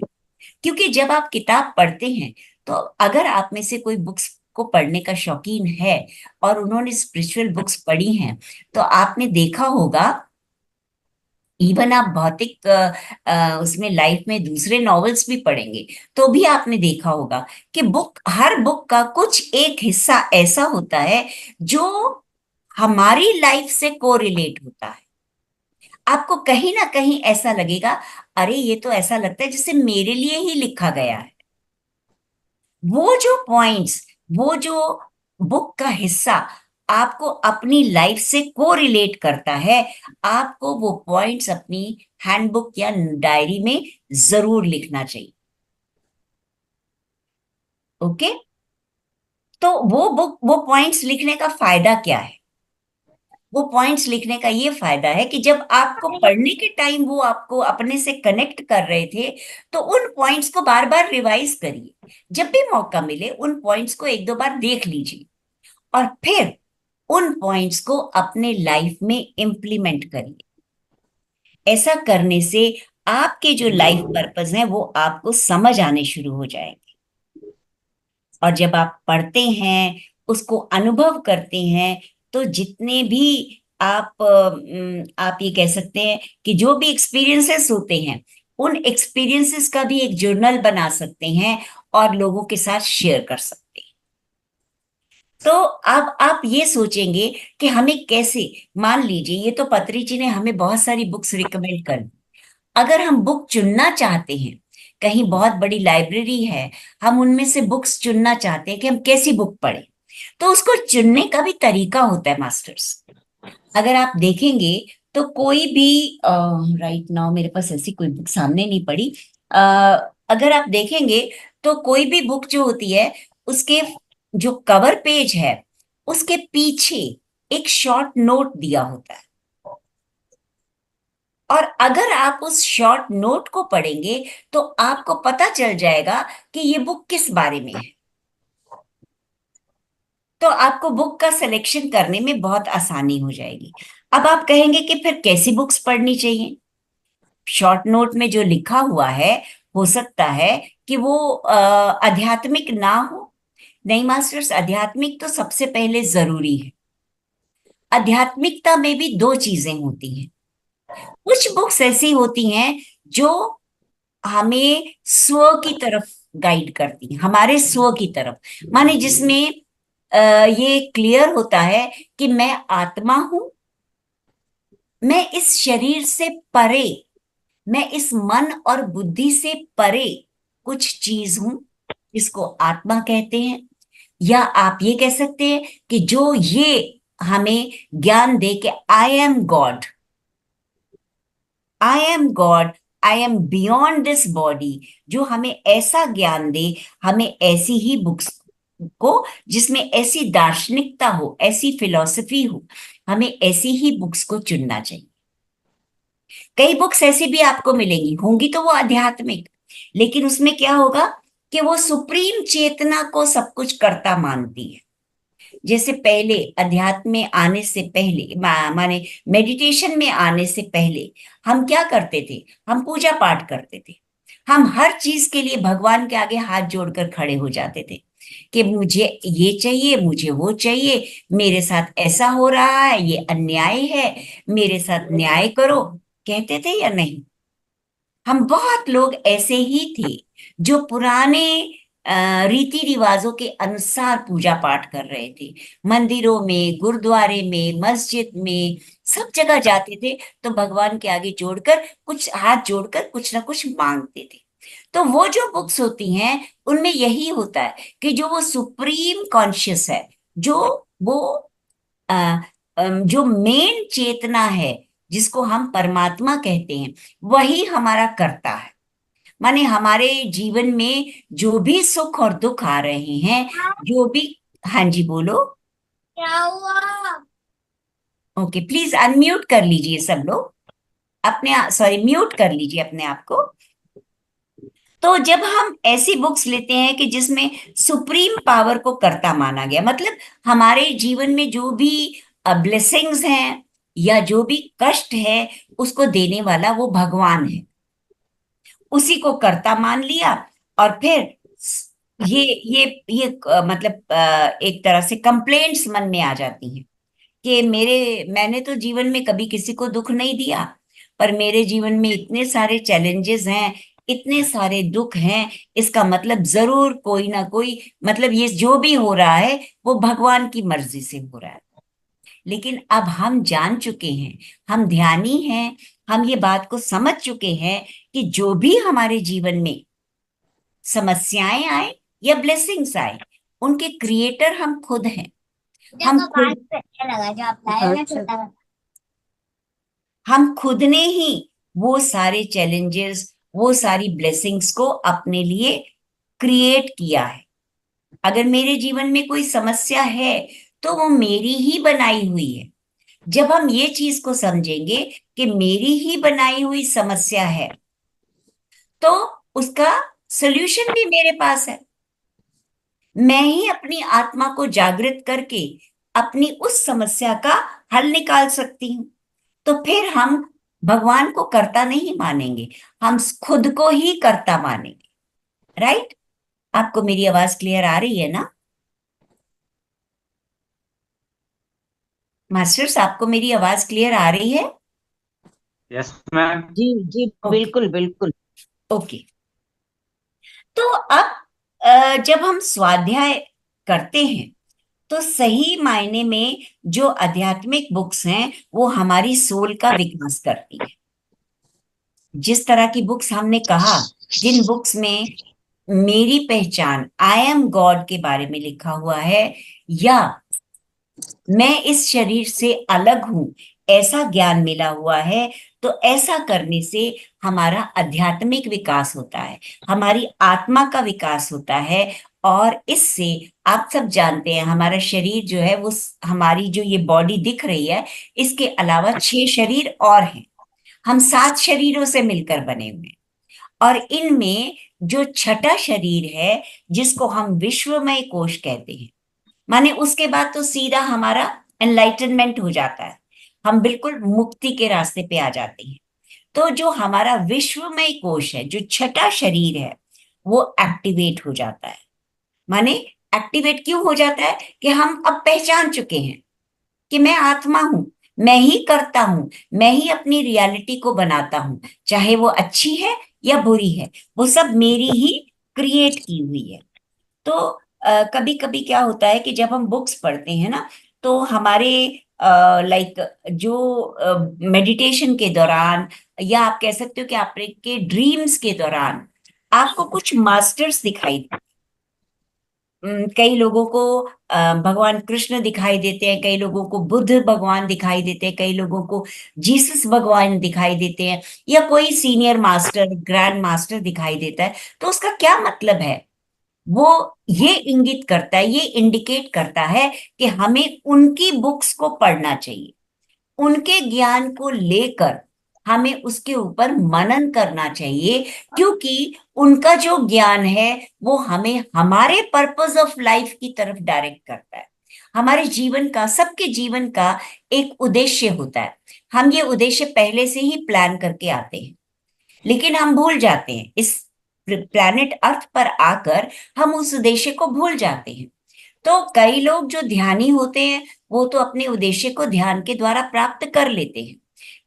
A: क्योंकि जब आप किताब पढ़ते हैं, तो अगर आप में से कोई बुक्स को पढ़ने का शौकीन है और उन्होंने स्पिरिचुअल बुक्स पढ़ी हैं, तो आपने देखा होगा, इवन आप भौतिक उसमें लाइफ में दूसरे नॉवेल्स भी पढ़ेंगे तो भी आपने देखा होगा कि हर बुक का कुछ एक हिस्सा ऐसा होता है जो हमारी लाइफ से कोरिलेट होता है। आपको कहीं ना कहीं ऐसा लगेगा, अरे ये तो ऐसा लगता है जैसे मेरे लिए ही लिखा गया है। वो जो पॉइंट्स, वो जो बुक का हिस्सा आपको अपनी लाइफ से को रिलेट करता है, आपको वो पॉइंट्स अपनी हैंडबुक या डायरी में जरूर लिखना चाहिए। ओके? तो वो पॉइंट्स लिखने का फायदा क्या है? वो पॉइंट्स लिखने का ये फायदा है कि जब आपको पढ़ने के टाइम वो आपको अपने से कनेक्ट कर रहे थे, तो उन पॉइंट्स को बार बार रिवाइज करिए। जब भी मौका मिले उन पॉइंट्स को एक दो बार देख लीजिए, और फिर उन पॉइंट्स को अपने लाइफ में इम्प्लीमेंट करिए। ऐसा करने से आपके जो लाइफ पर्पस हैं वो आपको समझ आने शुरू हो जाएंगे। और जब आप पढ़ते हैं, उसको अनुभव करते हैं, तो जितने भी आप ये कह सकते हैं कि जो भी एक्सपीरियंसेस होते हैं, उन एक्सपीरियंसेस का भी एक जर्नल बना सकते हैं और लोगों के साथ शेयर कर सकते हैं। तो अब आप ये सोचेंगे कि हमें कैसे, मान लीजिए ये तो पत्री जी ने हमें बहुत सारी बुक्स रिकमेंड कर दी, अगर हम बुक चुनना चाहते हैं, कहीं बहुत बड़ी लाइब्रेरी है, हम उनमें से बुक्स चुनना चाहते हैं कि हम कैसी बुक पढ़ें, तो उसको चुनने का भी तरीका होता है मास्टर्स। अगर आप देखेंगे तो कोई भी, राइट नाउ मेरे पास ऐसी कोई बुक सामने नहीं पड़ी, अगर आप देखेंगे तो कोई भी बुक जो होती है, उसके जो कवर पेज है उसके पीछे एक शॉर्ट नोट दिया होता है, और अगर आप उस शॉर्ट नोट को पढ़ेंगे तो आपको पता चल जाएगा कि ये बुक किस बारे में है। तो आपको बुक का सिलेक्शन करने में बहुत आसानी हो जाएगी। अब आप कहेंगे कि फिर कैसी बुक्स पढ़नी चाहिए? शॉर्ट नोट में जो लिखा हुआ है, हो सकता है कि वो आध्यात्मिक ना हो। नहीं मास्टर्स, आध्यात्मिक तो सबसे पहले जरूरी है। आध्यात्मिकता में भी दो चीजें होती हैं। कुछ बुक्स ऐसी होती हैं जो हमें स्व की तरफ गाइड करती हैं, हमारे स्व की तरफ, माने जिसमें ये क्लियर होता है कि मैं आत्मा हूं, मैं इस शरीर से परे, मैं इस मन और बुद्धि से परे कुछ चीज हूं जिसको आत्मा कहते हैं। या आप ये कह सकते हैं कि जो ये हमें ज्ञान दे कि आई am God, I am God, I am beyond this body, जो हमें ऐसा ज्ञान दे, हमें ऐसी ही बुक्स को, जिसमें ऐसी दार्शनिकता हो, ऐसी फिलॉसफी हो, हमें ऐसी ही बुक्स को चुनना चाहिए। कई बुक्स ऐसी भी आपको मिलेंगी, होंगी तो वो आध्यात्मिक, लेकिन उसमें क्या होगा कि वो सुप्रीम चेतना को सब कुछ करता मानती है। जैसे पहले अध्यात्म में आने से पहले, माने मेडिटेशन में आने से पहले हम क्या करते थे? हम पूजा पाठ करते थे, हम हर चीज के लिए भगवान के आगे हाथ जोड़कर खड़े हो जाते थे कि मुझे ये चाहिए, मुझे वो चाहिए, मेरे साथ ऐसा हो रहा है, ये अन्याय है, मेरे साथ न्याय करो, कहते थे या नहीं? हम बहुत लोग ऐसे ही थे जो पुराने रीति रिवाजों के अनुसार पूजा पाठ कर रहे थे, मंदिरों में, गुरुद्वारे में, मस्जिद में, सब जगह जाते थे तो भगवान के आगे जोड़कर कुछ हाथ जोड़कर कुछ ना कुछ मांगते थे। तो वो जो बुक्स होती हैं उनमें यही होता है कि जो वो सुप्रीम कॉन्शियस है, जो वो अ, जो मेन चेतना है जिसको हम परमात्मा कहते हैं, वही हमारा करता है। माने हमारे जीवन में जो भी सुख और दुख आ रहे हैं, जो भी। हाँ जी, बोलो।
C: क्या हुआ?
A: ओके, प्लीज अनम्यूट कर लीजिए सब लोग अपने, सॉरी म्यूट कर लीजिए अपने आप को। तो जब हम ऐसी बुक्स लेते हैं कि जिसमें सुप्रीम पावर को कर्ता माना गया, मतलब हमारे जीवन में जो भी ब्लेसिंग्स हैं या जो भी कष्ट है उसको देने वाला वो भगवान है, उसी को कर्ता मान लिया। और फिर ये मतलब एक तरह से कंप्लेंट्स मन में आ जाती हैं कि मैंने तो जीवन में कभी किसी को दुख नहीं दिया, पर मेरे जीवन में इतने सारे चैलेंजेस हैं, इतने सारे दुख हैं, इसका मतलब जरूर कोई ना कोई, मतलब ये जो भी हो रहा है वो भगवान की मर्जी से हो रहा है। लेकिन अब हम जान चुके हैं, हम ध्यानी हैं, हम ये बात को समझ चुके हैं कि जो भी हमारे जीवन में समस्याएं आए या ब्लेसिंग्स आए, उनके क्रिएटर हम खुद हैं। हम खुद
C: अच्छा लगा जो आप लाए ना,
B: अच्छा।
C: छोटा।
A: हम खुद ने ही वो सारे चैलेंजेस, वो सारी ब्लेसिंग्स को अपने लिए क्रिएट किया है। अगर मेरे जीवन में कोई समस्या है तो वो मेरी ही बनाई हुई है। जब हम ये चीज को समझेंगे कि मेरी ही बनाई हुई समस्या है, तो उसका सल्यूशन भी मेरे पास है। मैं ही अपनी आत्मा को जागृत करके अपनी उस समस्या का हल निकाल सकती हूँ। तो फिर हम भगवान को कर्ता नहीं मानेंगे, हम खुद को ही कर्ता मानेंगे। राइट? आपको मेरी आवाज क्लियर आ रही है ना मास्टर्स? आपको मेरी आवाज क्लियर आ रही है?
D: Yes ma'am.
E: जी जी,
A: ओके
E: बिल्कुल बिल्कुल।
A: ओके। तो अब जब हम स्वाध्याय करते हैं तो सही मायने में जो आध्यात्मिक बुक्स हैं वो हमारी सोल का विकास करती है। जिस तरह की बुक्स हमने कहा, जिन बुक्स में मेरी पहचान, आई एम गॉड के बारे में लिखा हुआ है, या मैं इस शरीर से अलग हूं, ऐसा ज्ञान मिला हुआ है, तो ऐसा करने से हमारा आध्यात्मिक विकास होता है, हमारी आत्मा का विकास होता है। और इससे आप सब जानते हैं हमारा शरीर जो है वो हमारी जो ये बॉडी दिख रही है, इसके अलावा 6 शरीर और हैं। हम 7 शरीरों से मिलकर बने हुए हैं। और इनमें जो छठा शरीर है जिसको हम विश्वमय कोश कहते हैं, माने उसके बाद तो सीधा हमारा एनलाइटनमेंट हो जाता है, हम बिल्कुल मुक्ति के रास्ते पे आ जाते हैं। तो जो हमारा विश्वमय कोश है, जो छठा शरीर है, वो एक्टिवेट हो जाता है। माने एक्टिवेट क्यों हो जाता है कि हम अब पहचान चुके हैं कि मैं आत्मा हूं, मैं ही करता हूं, मैं ही अपनी रियलिटी को बनाता हूं, चाहे वो अच्छी है या बुरी है, वो सब मेरी ही क्रिएट की हुई है। तो कभी कभी क्या होता है कि जब हम बुक्स पढ़ते हैं ना, तो हमारे लाइक जो मेडिटेशन के दौरान, या आप कह सकते हो कि आपके ड्रीम्स के दौरान आपको कुछ मास्टर्स दिखाई देते। कई लोगों को भगवान कृष्ण दिखाई देते हैं, कई लोगों को बुद्ध भगवान दिखाई देते हैं, कई लोगों को जीसस भगवान दिखाई देते हैं, या कोई सीनियर मास्टर, ग्रैंड मास्टर दिखाई देता है। तो उसका क्या मतलब है? वो ये इंगित करता है, ये इंडिकेट करता है कि हमें उनकी बुक्स को पढ़ना चाहिए, उनके ज्ञान को लेकर हमें उसके ऊपर मनन करना चाहिए, क्योंकि उनका जो ज्ञान है वो हमें हमारे पर्पस ऑफ लाइफ की तरफ डायरेक्ट करता है। हमारे जीवन का, सबके जीवन का एक उद्देश्य होता है। हम ये उद्देश्य पहले से ही प्लान करके आते हैं, लेकिन हम भूल जाते हैं। इस प्लैनेट अर्थ पर आकर हम उस उद्देश्य को भूल जाते हैं। तो कई लोग जो ध्यानी होते हैं वो तो अपने उद्देश्य को ध्यान के द्वारा प्राप्त कर लेते हैं।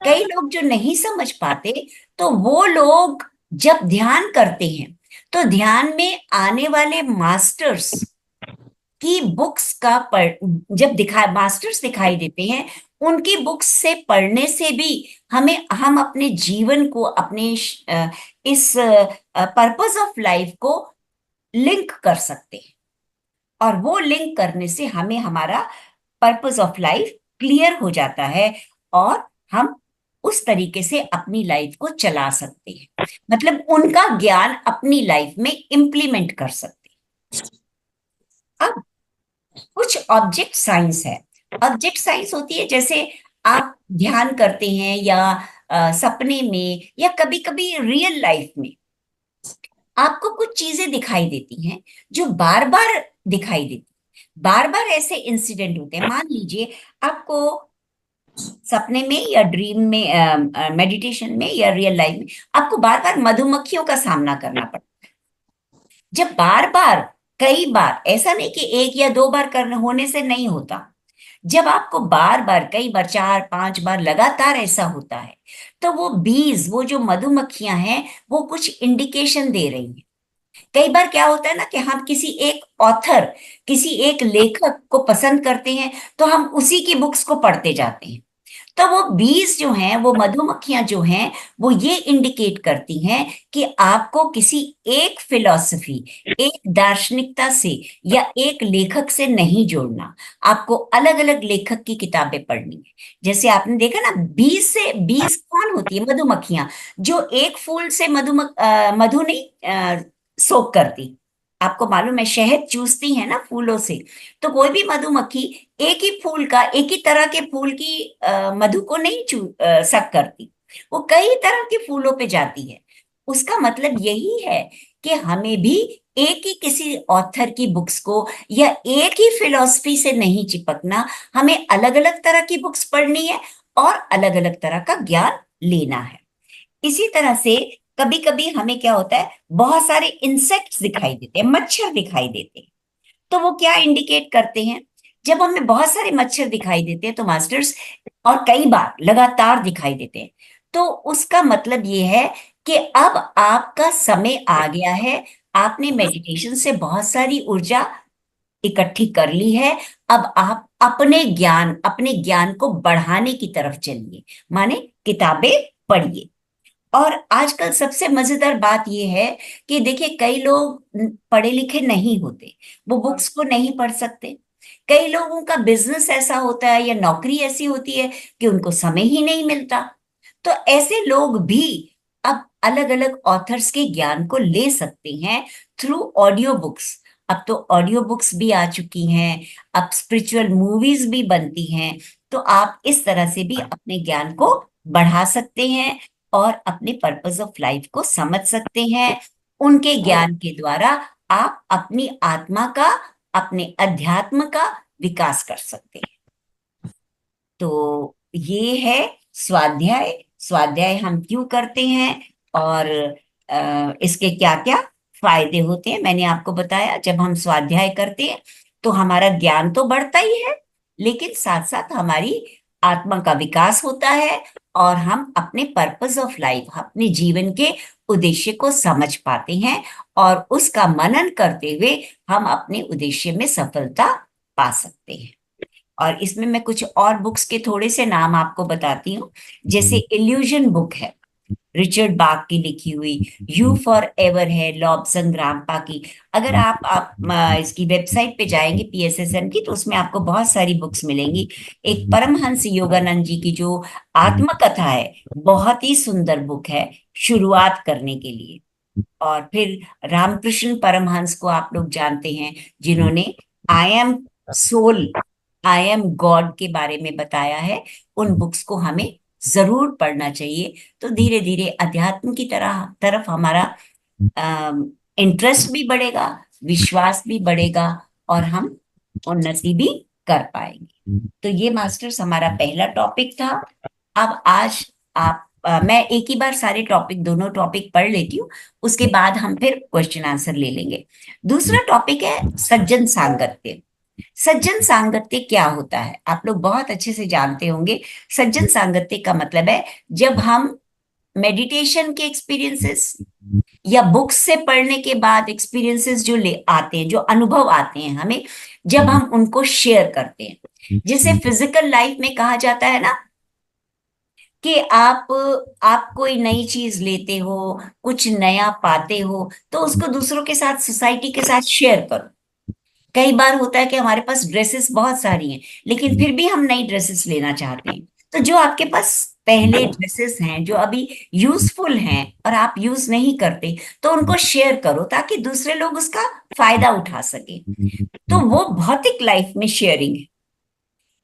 A: कई लोग जो नहीं समझ पाते, तो वो लोग जब ध्यान करते हैं तो ध्यान में आने वाले मास्टर्स कि बुक्स का जब मास्टर्स दिखाई देते हैं, उनकी बुक्स से पढ़ने से भी हम अपने जीवन को, अपने इस पर्पस ऑफ लाइफ को लिंक कर सकते हैं। और वो लिंक करने से हमें हमारा पर्पस ऑफ लाइफ क्लियर हो जाता है और हम उस तरीके से अपनी लाइफ को चला सकते हैं, मतलब उनका ज्ञान अपनी लाइफ में इम्प्लीमेंट कर सकते हैं। अब कुछ ऑब्जेक्ट साइंस है। ऑब्जेक्ट साइंस होती है जैसे आप ध्यान करते हैं या सपने में या कभी कभी रियल लाइफ में आपको कुछ चीजें दिखाई देती हैं जो बार बार दिखाई देती, बार बार ऐसे इंसिडेंट होते हैं। मान लीजिए आपको सपने में या ड्रीम में, मेडिटेशन में या रियल लाइफ में आपको बार बार मधुमक्खियों का सामना करना पड़ता है। जब बार बार, कई बार, ऐसा नहीं कि एक या दो बार करने होने से नहीं होता, जब आपको बार बार, कई बार, 4-5 बार लगातार ऐसा होता है, तो वो बीज, वो जो मधुमक्खियां हैं, वो कुछ इंडिकेशन दे रही हैं। कई बार क्या होता है ना कि हम किसी एक ऑथर, किसी एक लेखक को पसंद करते हैं, तो हम उसी की बुक्स को पढ़ते जाते हैं। तो वो बीज जो हैं, वो मधुमक्खियां जो हैं, वो ये इंडिकेट करती हैं कि आपको किसी एक फिलॉसफी, एक दार्शनिकता से या एक लेखक से नहीं जोड़ना, आपको अलग अलग लेखक की किताबें पढ़नी है। जैसे आपने देखा ना, बीज कौन होती है? मधुमक्खियां, जो एक फूल से मधु नहीं सोख करती। आपको मालूम है, शहद चूसती है ना फूलों से, तो कोई भी मधुमक्खी एक ही फूल का, एक ही तरह के फूल की मधु को नहीं सक करती, वो कई तरह के फूलों पे जाती है। उसका मतलब यही है कि हमें भी एक ही किसी ऑथर की बुक्स को या एक ही फिलॉसफी से नहीं चिपकना, हमें अलग अलग तरह की बुक्स पढ़नी है और अलग अलग तरह का ज्ञान लेना है। इसी तरह से कभी कभी हमें क्या होता है, बहुत सारे इंसेक्ट्स दिखाई देते हैं, मच्छर दिखाई देते हैं। तो वो क्या इंडिकेट करते हैं? जब हमें बहुत सारे मच्छर दिखाई देते हैं तो मास्टर्स, और कई बार लगातार दिखाई देते हैं, तो उसका मतलब ये है कि अब आपका समय आ गया है। आपने मेडिटेशन से बहुत सारी ऊर्जा इकट्ठी कर ली है। अब आप अपने ज्ञान को बढ़ाने की तरफ चलिए, माने किताबें पढ़िए। और आजकल सबसे मजेदार बात यह है कि देखिए, कई लोग पढ़े लिखे नहीं होते, वो बुक्स को नहीं पढ़ सकते। कई लोगों का बिजनेस ऐसा होता है या नौकरी ऐसी होती है कि उनको समय ही नहीं मिलता। तो ऐसे लोग भी अब अलग अलग ऑथर्स के ज्ञान को ले सकते हैं थ्रू ऑडियो बुक्स। अब तो ऑडियो बुक्स भी आ चुकी हैं, अब स्पिरिचुअल मूवीज भी बनती हैं। तो आप इस तरह से भी अपने ज्ञान को बढ़ा सकते हैं और अपने पर्पस ऑफ लाइफ को समझ सकते हैं। उनके ज्ञान के द्वारा आप अपनी आत्मा का, अपने अध्यात्म का विकास कर सकते हैं। तो ये है स्वाध्याय। स्वाध्याय हम क्यों करते हैं और इसके क्या क्या फायदे होते हैं, मैंने आपको बताया। जब हम स्वाध्याय करते हैं तो हमारा ज्ञान तो बढ़ता ही है, लेकिन साथ साथ हमारी आत्मा का विकास होता है और हम अपने पर्पस ऑफ लाइफ, अपने जीवन के उद्देश्य को समझ पाते हैं और उसका मनन करते हुए हम अपने उद्देश्य में सफलता पा सकते हैं। और इसमें मैं कुछ और बुक्स के थोड़े से नाम आपको बताती हूँ। जैसे इल्यूजन बुक है, रिचर्ड बाक की लिखी हुई। यू फॉर एवर है, लॉब्सन रामपा की। अगर आप इसकी वेबसाइट पे जाएंगे PSSM की, तो उसमें आपको बहुत सारी बुक्स मिलेंगी। एक परमहंस योगानंद जी की जो आत्मकथा है, बहुत ही सुंदर बुक है शुरुआत करने के लिए। और फिर रामकृष्ण परमहंस को आप लोग जानते हैं, जिन्होंने I am soul, I am God के बारे में बताया है। उन बुक्स को हमें जरूर पढ़ना चाहिए। तो धीरे धीरे अध्यात्म की तरफ हमारा इंटरेस्ट भी बढ़ेगा, विश्वास भी बढ़ेगा और हम उन्नति भी कर पाएंगे। तो ये मास्टर्स हमारा पहला टॉपिक था। अब आज मैं एक ही बार सारे टॉपिक, दोनों टॉपिक पढ़ लेती हूँ, उसके बाद हम फिर क्वेश्चन आंसर ले लेंगे। दूसरा टॉपिक है सज्जन सांगत्य। सज्जन सांगत्य क्या होता है, आप लोग बहुत अच्छे से जानते होंगे। सज्जन सांगत्य का मतलब है जब हम मेडिटेशन के एक्सपीरियंसेस या बुक्स से पढ़ने के बाद एक्सपीरियंसेस जो ले आते हैं, जो अनुभव आते हैं हमें, जब हम उनको शेयर करते हैं। जैसे फिजिकल लाइफ में कहा जाता है ना कि आप कोई नई चीज लेते हो, कुछ नया पाते हो, तो उसको दूसरों के साथ, सोसाइटी के साथ शेयर करो। कई बार होता है कि हमारे पास ड्रेसेस बहुत सारी हैं, लेकिन फिर भी हम नई ड्रेसेस लेना चाहते हैं। तो जो आपके पास पहले ड्रेसेस हैं, जो अभी यूजफुल हैं और आप यूज नहीं करते, तो उनको शेयर करो ताकि दूसरे लोग उसका फायदा उठा सके। तो वो भौतिक लाइफ में शेयरिंग है।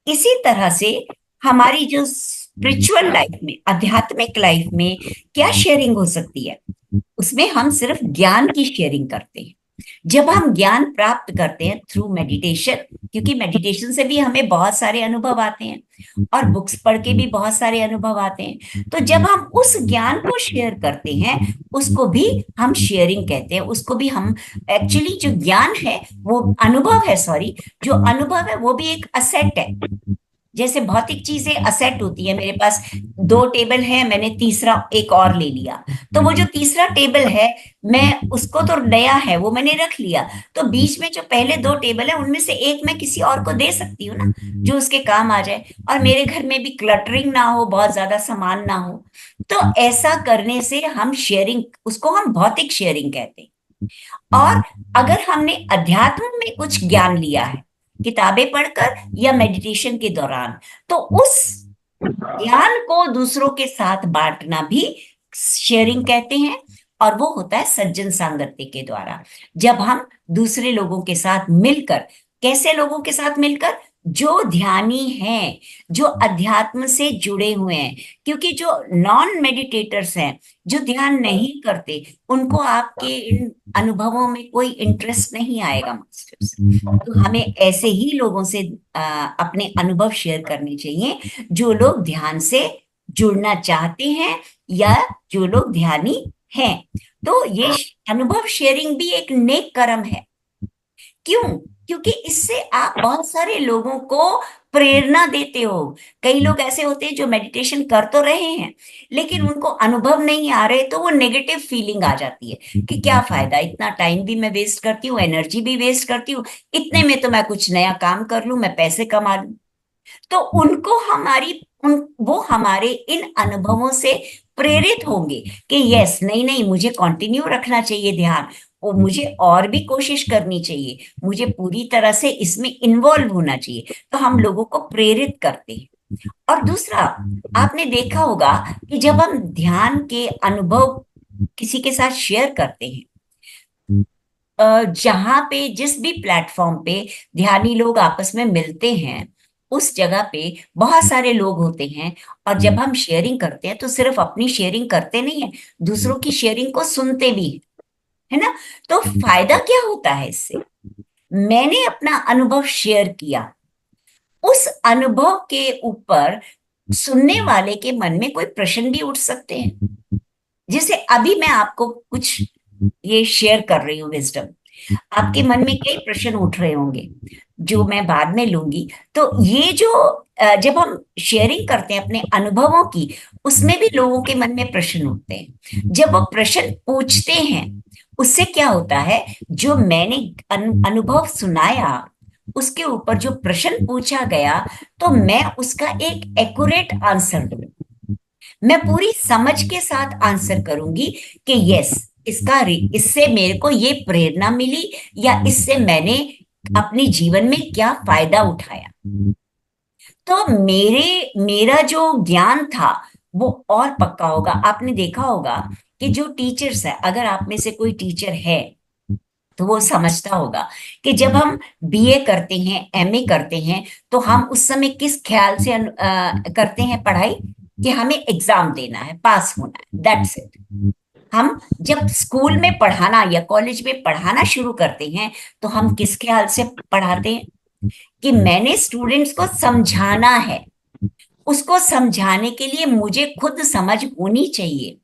A: इसी तरह से हमारी जो स्पिरिचुअल लाइफ में, आध्यात्मिक लाइफ में क्या शेयरिंग हो सकती है? उसमें हम सिर्फ ज्ञान की शेयरिंग करते हैं। जब हम ज्ञान प्राप्त करते हैं थ्रू मेडिटेशन, क्योंकि मेडिटेशन से भी हमें बहुत सारे अनुभव आते हैं और बुक्स पढ़ के भी बहुत सारे अनुभव आते हैं, तो जब हम उस ज्ञान को शेयर करते हैं, उसको भी हम शेयरिंग कहते हैं। उसको भी हम, एक्चुअली जो ज्ञान है वो अनुभव है, सॉरी, जो अनुभव है वो भी एक असेट है। जैसे भौतिक चीजें असेट होती है, मेरे पास 2 टेबल है, मैंने तीसरा एक और ले लिया, तो वो जो तीसरा टेबल है, मैं उसको, तो नया है वो मैंने रख लिया, तो बीच में जो पहले 2 टेबल है उनमें से एक मैं किसी और को दे सकती हूँ ना, जो उसके काम आ जाए, और मेरे घर में भी क्लटरिंग ना हो, बहुत ज्यादा सामान ना हो। तो ऐसा करने से हम शेयरिंग, उसको हम भौतिक शेयरिंग कहते हैं। और अगर हमने अध्यात्म में कुछ ज्ञान लिया है, किताबें पढ़कर या मेडिटेशन के दौरान, तो उस ज्ञान को दूसरों के साथ बांटना भी शेयरिंग कहते हैं। और वो होता है सज्जन सांगत्य के द्वारा, जब हम दूसरे लोगों के साथ मिलकर, कैसे लोगों के साथ मिलकर? जो ध्यानी हैं, जो अध्यात्म से जुड़े हुए हैं। क्योंकि जो नॉन मेडिटेटर्स हैं, जो ध्यान नहीं करते, उनको आपके इन अनुभवों में कोई इंटरेस्ट नहीं आएगा मास्टर्स। तो हमें ऐसे ही लोगों से अपने अनुभव शेयर करने चाहिए, जो लोग ध्यान से जुड़ना चाहते हैं या जो लोग ध्यानी हैं। तो ये अनुभव शेयरिंग भी एक नेक कर्म है। क्यों? क्योंकि इससे आप बहुत सारे लोगों को प्रेरणा देते हो। कई लोग ऐसे होते हैं जो मेडिटेशन कर तो रहे हैं, लेकिन उनको अनुभव नहीं आ रहे, तो वो नेगेटिव फीलिंग आ जाती है कि क्या फायदा, इतना टाइम भी मैं वेस्ट करती हूँ, एनर्जी भी वेस्ट करती हूँ, इतने में तो मैं कुछ नया काम कर लूं, मैं पैसे कमा लूं। तो उनको वो हमारे इन अनुभवों से प्रेरित होंगे कि यस, नहीं नहीं, मुझे कंटिन्यू रखना चाहिए ध्यान, और मुझे और भी कोशिश करनी चाहिए, मुझे पूरी तरह से इसमें इन्वॉल्व होना चाहिए। तो हम लोगों को प्रेरित करते हैं। और दूसरा, आपने देखा होगा कि जब हम ध्यान के अनुभव किसी के साथ शेयर करते हैं, जहां पे, जिस भी प्लेटफॉर्म पे ध्यानी लोग आपस में मिलते हैं, उस जगह पे बहुत सारे लोग होते हैं, और जब हम शेयरिंग करते हैं तो सिर्फ अपनी शेयरिंग करते नहीं है, दूसरों की शेयरिंग को सुनते भी हैं, है ना? तो फायदा क्या होता है इससे? मैंने अपना अनुभव शेयर किया, उस अनुभव के ऊपर सुनने वाले के मन में कोई प्रश्न भी उठ सकते हैं। जैसे अभी मैं आपको कुछ ये शेयर कर रही हूँ विजडम, आपके मन में कई प्रश्न उठ रहे होंगे जो मैं बाद में लूंगी। तो ये जो जब हम शेयरिंग करते हैं अपने अनुभवों की, उसमें भी लोगों के मन में प्रश्न उठते हैं। जब वो प्रश्न पूछते हैं, उससे क्या होता है, जो मैंने अनुभव सुनाया, उसके ऊपर जो प्रश्न पूछा गया, तो मैं उसका एक एक्यूरेट आंसर दूं, मैं पूरी समझ के साथ आंसर करूंगी कि यस, इससे मेरे को ये प्रेरणा मिली, या इससे मैंने अपने जीवन में क्या फायदा उठाया। तो मेरा जो ज्ञान था वो और पक्का होगा। आपने देखा होगा कि जो टीचर्स है, अगर आप में से कोई टीचर है तो वो समझता होगा कि जब हम बीए करते हैं, एमए करते हैं, तो हम उस समय किस ख्याल से करते हैं पढ़ाई, कि हमें एग्जाम देना है, पास होना है, दैट्स इट। हम जब स्कूल में पढ़ाना या कॉलेज में पढ़ाना शुरू करते हैं, तो हम किस ख्याल से पढ़ाते हैं, कि मैंने स्टूडेंट्स को समझाना है, उसको समझाने के लिए मुझे खुद समझ होनी चाहिए।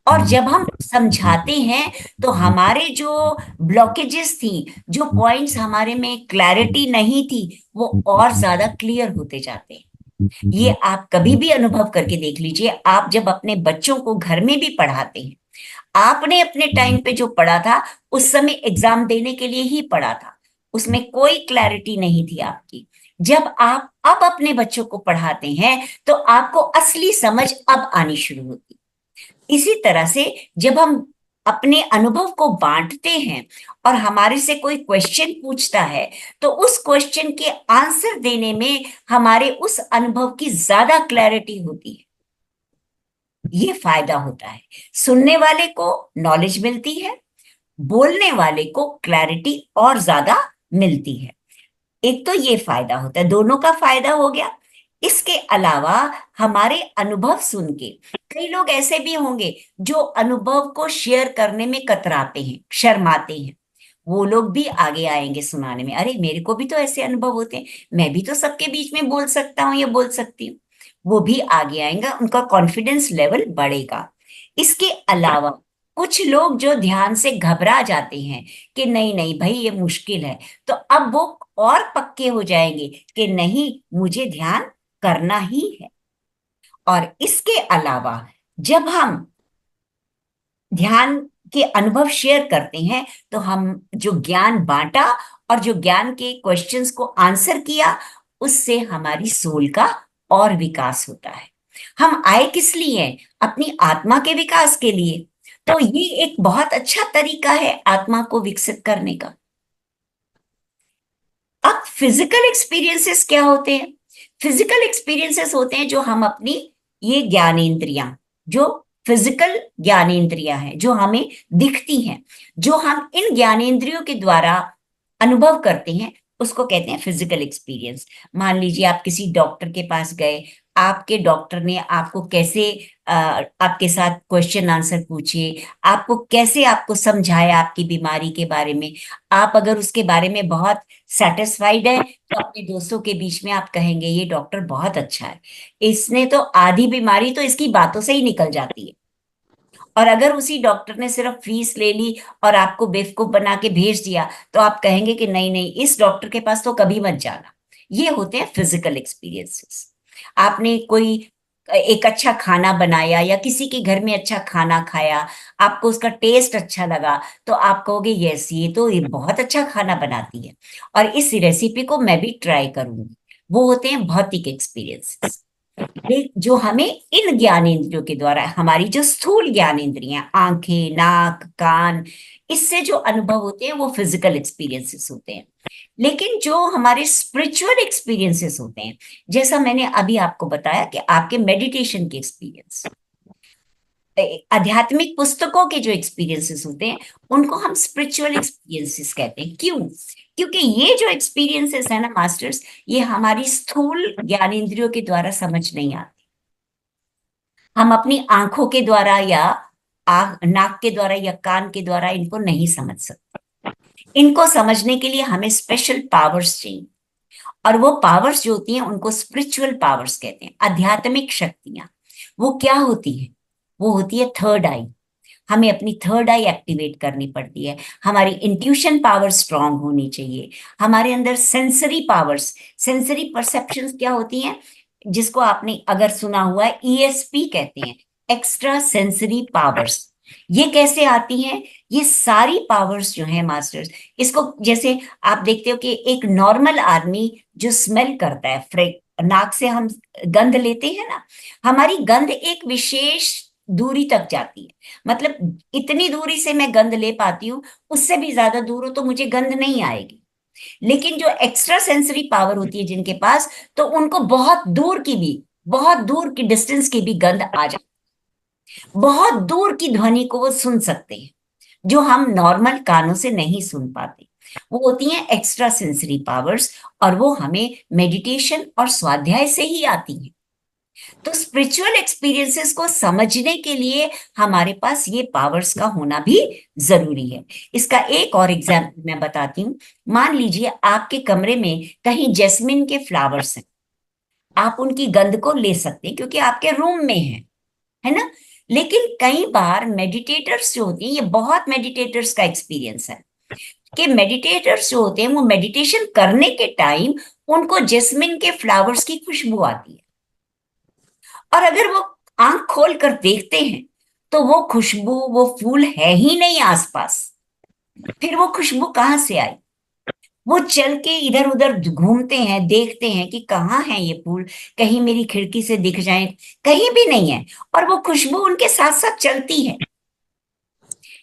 A: और जब हम समझाते हैं तो हमारे जो ब्लॉकेजेस थी, जो पॉइंट्स हमारे में क्लैरिटी नहीं थी, वो और ज्यादा क्लियर होते जाते हैं। ये आप कभी भी अनुभव करके देख लीजिए। आप जब अपने बच्चों को घर में भी पढ़ाते हैं, आपने अपने टाइम पे जो पढ़ा था उस समय एग्जाम देने के लिए ही पढ़ा था, उसमें कोई क्लैरिटी नहीं थी आपकी। जब आप अब अपने बच्चों को पढ़ाते हैं तो आपको असली समझ अब आनी शुरू होती। इसी तरह से जब हम अपने अनुभव को बांटते हैं और हमारे से कोई क्वेश्चन पूछता है तो उस क्वेश्चन के आंसर देने में हमारे उस अनुभव की ज्यादा क्लैरिटी होती है। ये फायदा होता है, सुनने वाले को नॉलेज मिलती है, बोलने वाले को क्लैरिटी और ज्यादा मिलती है। एक तो ये फायदा होता है, दोनों का फायदा हो गया। इसके अलावा हमारे अनुभव सुन के कई लोग ऐसे भी होंगे जो अनुभव को शेयर करने में कतराते हैं, शर्माते हैं, वो लोग भी आगे आएंगे सुनाने में, अरे मेरे को भी तो ऐसे अनुभव होते हैं, मैं भी तो सबके बीच में बोल सकता हूँ या बोल सकती हूँ। वो भी आगे आएंगे, उनका कॉन्फिडेंस लेवल बढ़ेगा। इसके अलावा कुछ लोग जो ध्यान से घबरा जाते हैं कि नहीं नहीं भाई ये मुश्किल है, तो अब वो और पक्के हो जाएंगे कि नहीं मुझे ध्यान करना ही है। और इसके अलावा जब हम ध्यान के अनुभव शेयर करते हैं तो हम जो ज्ञान बांटा और जो ज्ञान के क्वेश्चंस को आंसर किया, उससे हमारी सोल का और विकास होता है। हम आए किस लिए? अपनी आत्मा के विकास के लिए। तो ये एक बहुत अच्छा तरीका है आत्मा को विकसित करने का। अब फिजिकल एक्सपीरियंसेस क्या होते हैं? फिजिकल एक्सपीरियंसेस होते हैं जो हम अपनी ये ज्ञानेंद्रियां, जो फिजिकल ज्ञानेंद्रियां हैं जो हमें दिखती हैं, जो हम इन ज्ञानेंद्रियों के द्वारा अनुभव करते हैं, उसको कहते हैं फिजिकल एक्सपीरियंस। मान लीजिए आप किसी डॉक्टर के पास गए, आपके डॉक्टर ने आपको कैसे आपके साथ क्वेश्चन आंसर पूछे, आपको कैसे आपको समझाया आपकी बीमारी के बारे में। आप अगर उसके बारे में बहुत सेटिस्फाइड है तो अपने दोस्तों के बीच में आप कहेंगे ये डॉक्टर बहुत अच्छा है, इसने तो आधी बीमारी तो इसकी बातों से ही निकल जाती है। और अगर उसी डॉक्टर ने सिर्फ फीस ले ली और आपको बेवकूफ बना के भेज दिया तो आप कहेंगे कि नहीं नहीं इस डॉक्टर के पास तो कभी मत जाना। ये होते हैं फिजिकल एक्सपीरियंसेस। आपने कोई एक अच्छा खाना बनाया या किसी के घर में अच्छा खाना खाया, आपको उसका टेस्ट अच्छा लगा, तो आप कहोगे यस ये बहुत अच्छा खाना बनाती है और इस रेसिपी को मैं भी ट्राई करूंगी। वो होते हैं भौतिक एक्सपीरियंसेस। ये जो हमें इन ज्ञानेंद्रियों के द्वारा, हमारी जो स्थूल ज्ञानेंद्रियां आंखें नाक कान, इससे जो अनुभव होते हैं वो फिजिकल एक्सपीरियंसेस होते हैं। लेकिन जो हमारे स्पिरिचुअल एक्सपीरियंसेस होते हैं, जैसा मैंने अभी आपको बताया कि आपके मेडिटेशन के एक्सपीरियंस, आध्यात्मिक पुस्तकों के जो एक्सपीरियंसेस होते हैं उनको हम स्पिरिचुअल एक्सपीरियंसेस कहते हैं। क्यों? क्योंकि ये जो एक्सपीरियंसेस है ना मास्टर्स, ये हमारी स्थूल ज्ञानेंद्रियों के द्वारा समझ नहीं आती। हम अपनी आंखों के द्वारा या नाक के द्वारा या कान के द्वारा इनको नहीं समझ सकते। इनको समझने के लिए हमें स्पेशल पावर्स चाहिए, और वो पावर्स जो होती हैं उनको स्पिरिचुअल पावर्स कहते हैं, आध्यात्मिक शक्तियां। वो क्या होती है? वो होती है थर्ड आई। हमें अपनी थर्ड आई एक्टिवेट करनी पड़ती है, हमारी इंट्यूशन पावर स्ट्रांग होनी चाहिए, हमारे अंदर सेंसरी पावर्स, सेंसरी परसेप्शंस क्या होती हैं, जिसको आपने अगर सुना हुआ है ईएसपी कहते हैं, एक्स्ट्रा सेंसरी पावर्स। ये कैसे आती हैं? ये सारी पावर्स जो है मास्टर्स, इसको जैसे आप देखते हो कि एक नॉर्मल आदमी जो स्मेल करता है, नाक से हम गंध लेते हैं ना, हमारी गंध एक विशेष दूरी तक जाती है, मतलब इतनी दूरी से मैं गंध ले पाती हूँ, उससे भी ज्यादा दूर हो तो मुझे गंध नहीं आएगी। लेकिन जो एक्स्ट्रा सेंसरी पावर होती है जिनके पास, तो उनको बहुत दूर की भी, बहुत दूर की डिस्टेंस की भी गंध आ जाती है, बहुत दूर की ध्वनि को वो सुन सकते हैं जो हम नॉर्मल कानों से नहीं सुन पाते। वो होती हैं एक्स्ट्रा सेंसरी पावर्स, और वो हमें मेडिटेशन और स्वाध्याय से ही आती हैं। तो स्पिरिचुअल एक्सपीरियंसेस को समझने के लिए हमारे पास ये पावर्स का होना भी जरूरी है। इसका एक और एग्जाम्पल मैं बताती हूँ। मान लीजिए आपके कमरे में कहीं जैस्मिन के फ्लावर्स हैं, आप उनकी गंध को ले सकते हैं क्योंकि आपके रूम में है ना। लेकिन कई बार मेडिटेटर्स जो होते हैं, ये बहुत मेडिटेटर्स का एक्सपीरियंस है कि मेडिटेटर्स जो होते हैं वो मेडिटेशन करने के टाइम उनको जैस्मिन के फ्लावर्स की खुशबू आती है, और अगर वो आंख खोल कर देखते हैं तो वो खुशबू, वो फूल है ही नहीं आसपास, फिर वो खुशबू कहाँ से आई? वो चल के इधर उधर घूमते हैं, देखते हैं कि कहाँ है ये फूल, कहीं मेरी खिड़की से दिख जाए, कहीं भी नहीं है, और वो खुशबू उनके साथ साथ चलती है।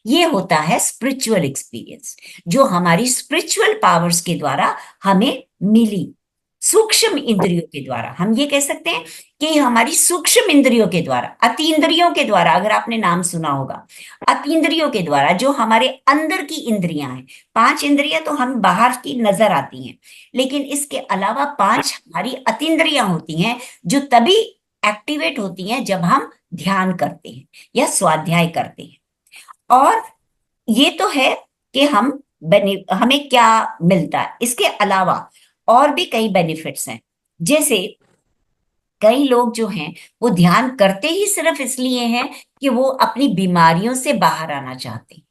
A: ये होता है स्पिरिचुअल एक्सपीरियंस, जो हमारी स्पिरिचुअल पावर्स के द्वारा हमें मिली, सूक्ष्म इंद्रियों के द्वारा। हम ये कह सकते हैं कि हमारी सूक्ष्म इंद्रियों के द्वारा, अतीन्द्रियों के द्वारा, अगर आपने नाम सुना होगा, अतीन्द्रियों के द्वारा, जो हमारे अंदर की इंद्रियां हैं। 5 इंद्रियां तो हम बाहर की नजर आती हैं, लेकिन इसके अलावा 5 हमारी अतीन्द्रियां होती हैं, जो तभी एक्टिवेट होती हैं जब हम ध्यान करते हैं या स्वाध्याय करते हैं। और ये तो है कि हमें क्या मिलता है। इसके अलावा और भी कई बेनिफिट्स हैं। जैसे कई लोग जो हैं वो ध्यान करते ही सिर्फ इसलिए हैं कि वो अपनी बीमारियों से बाहर आना चाहते हैं,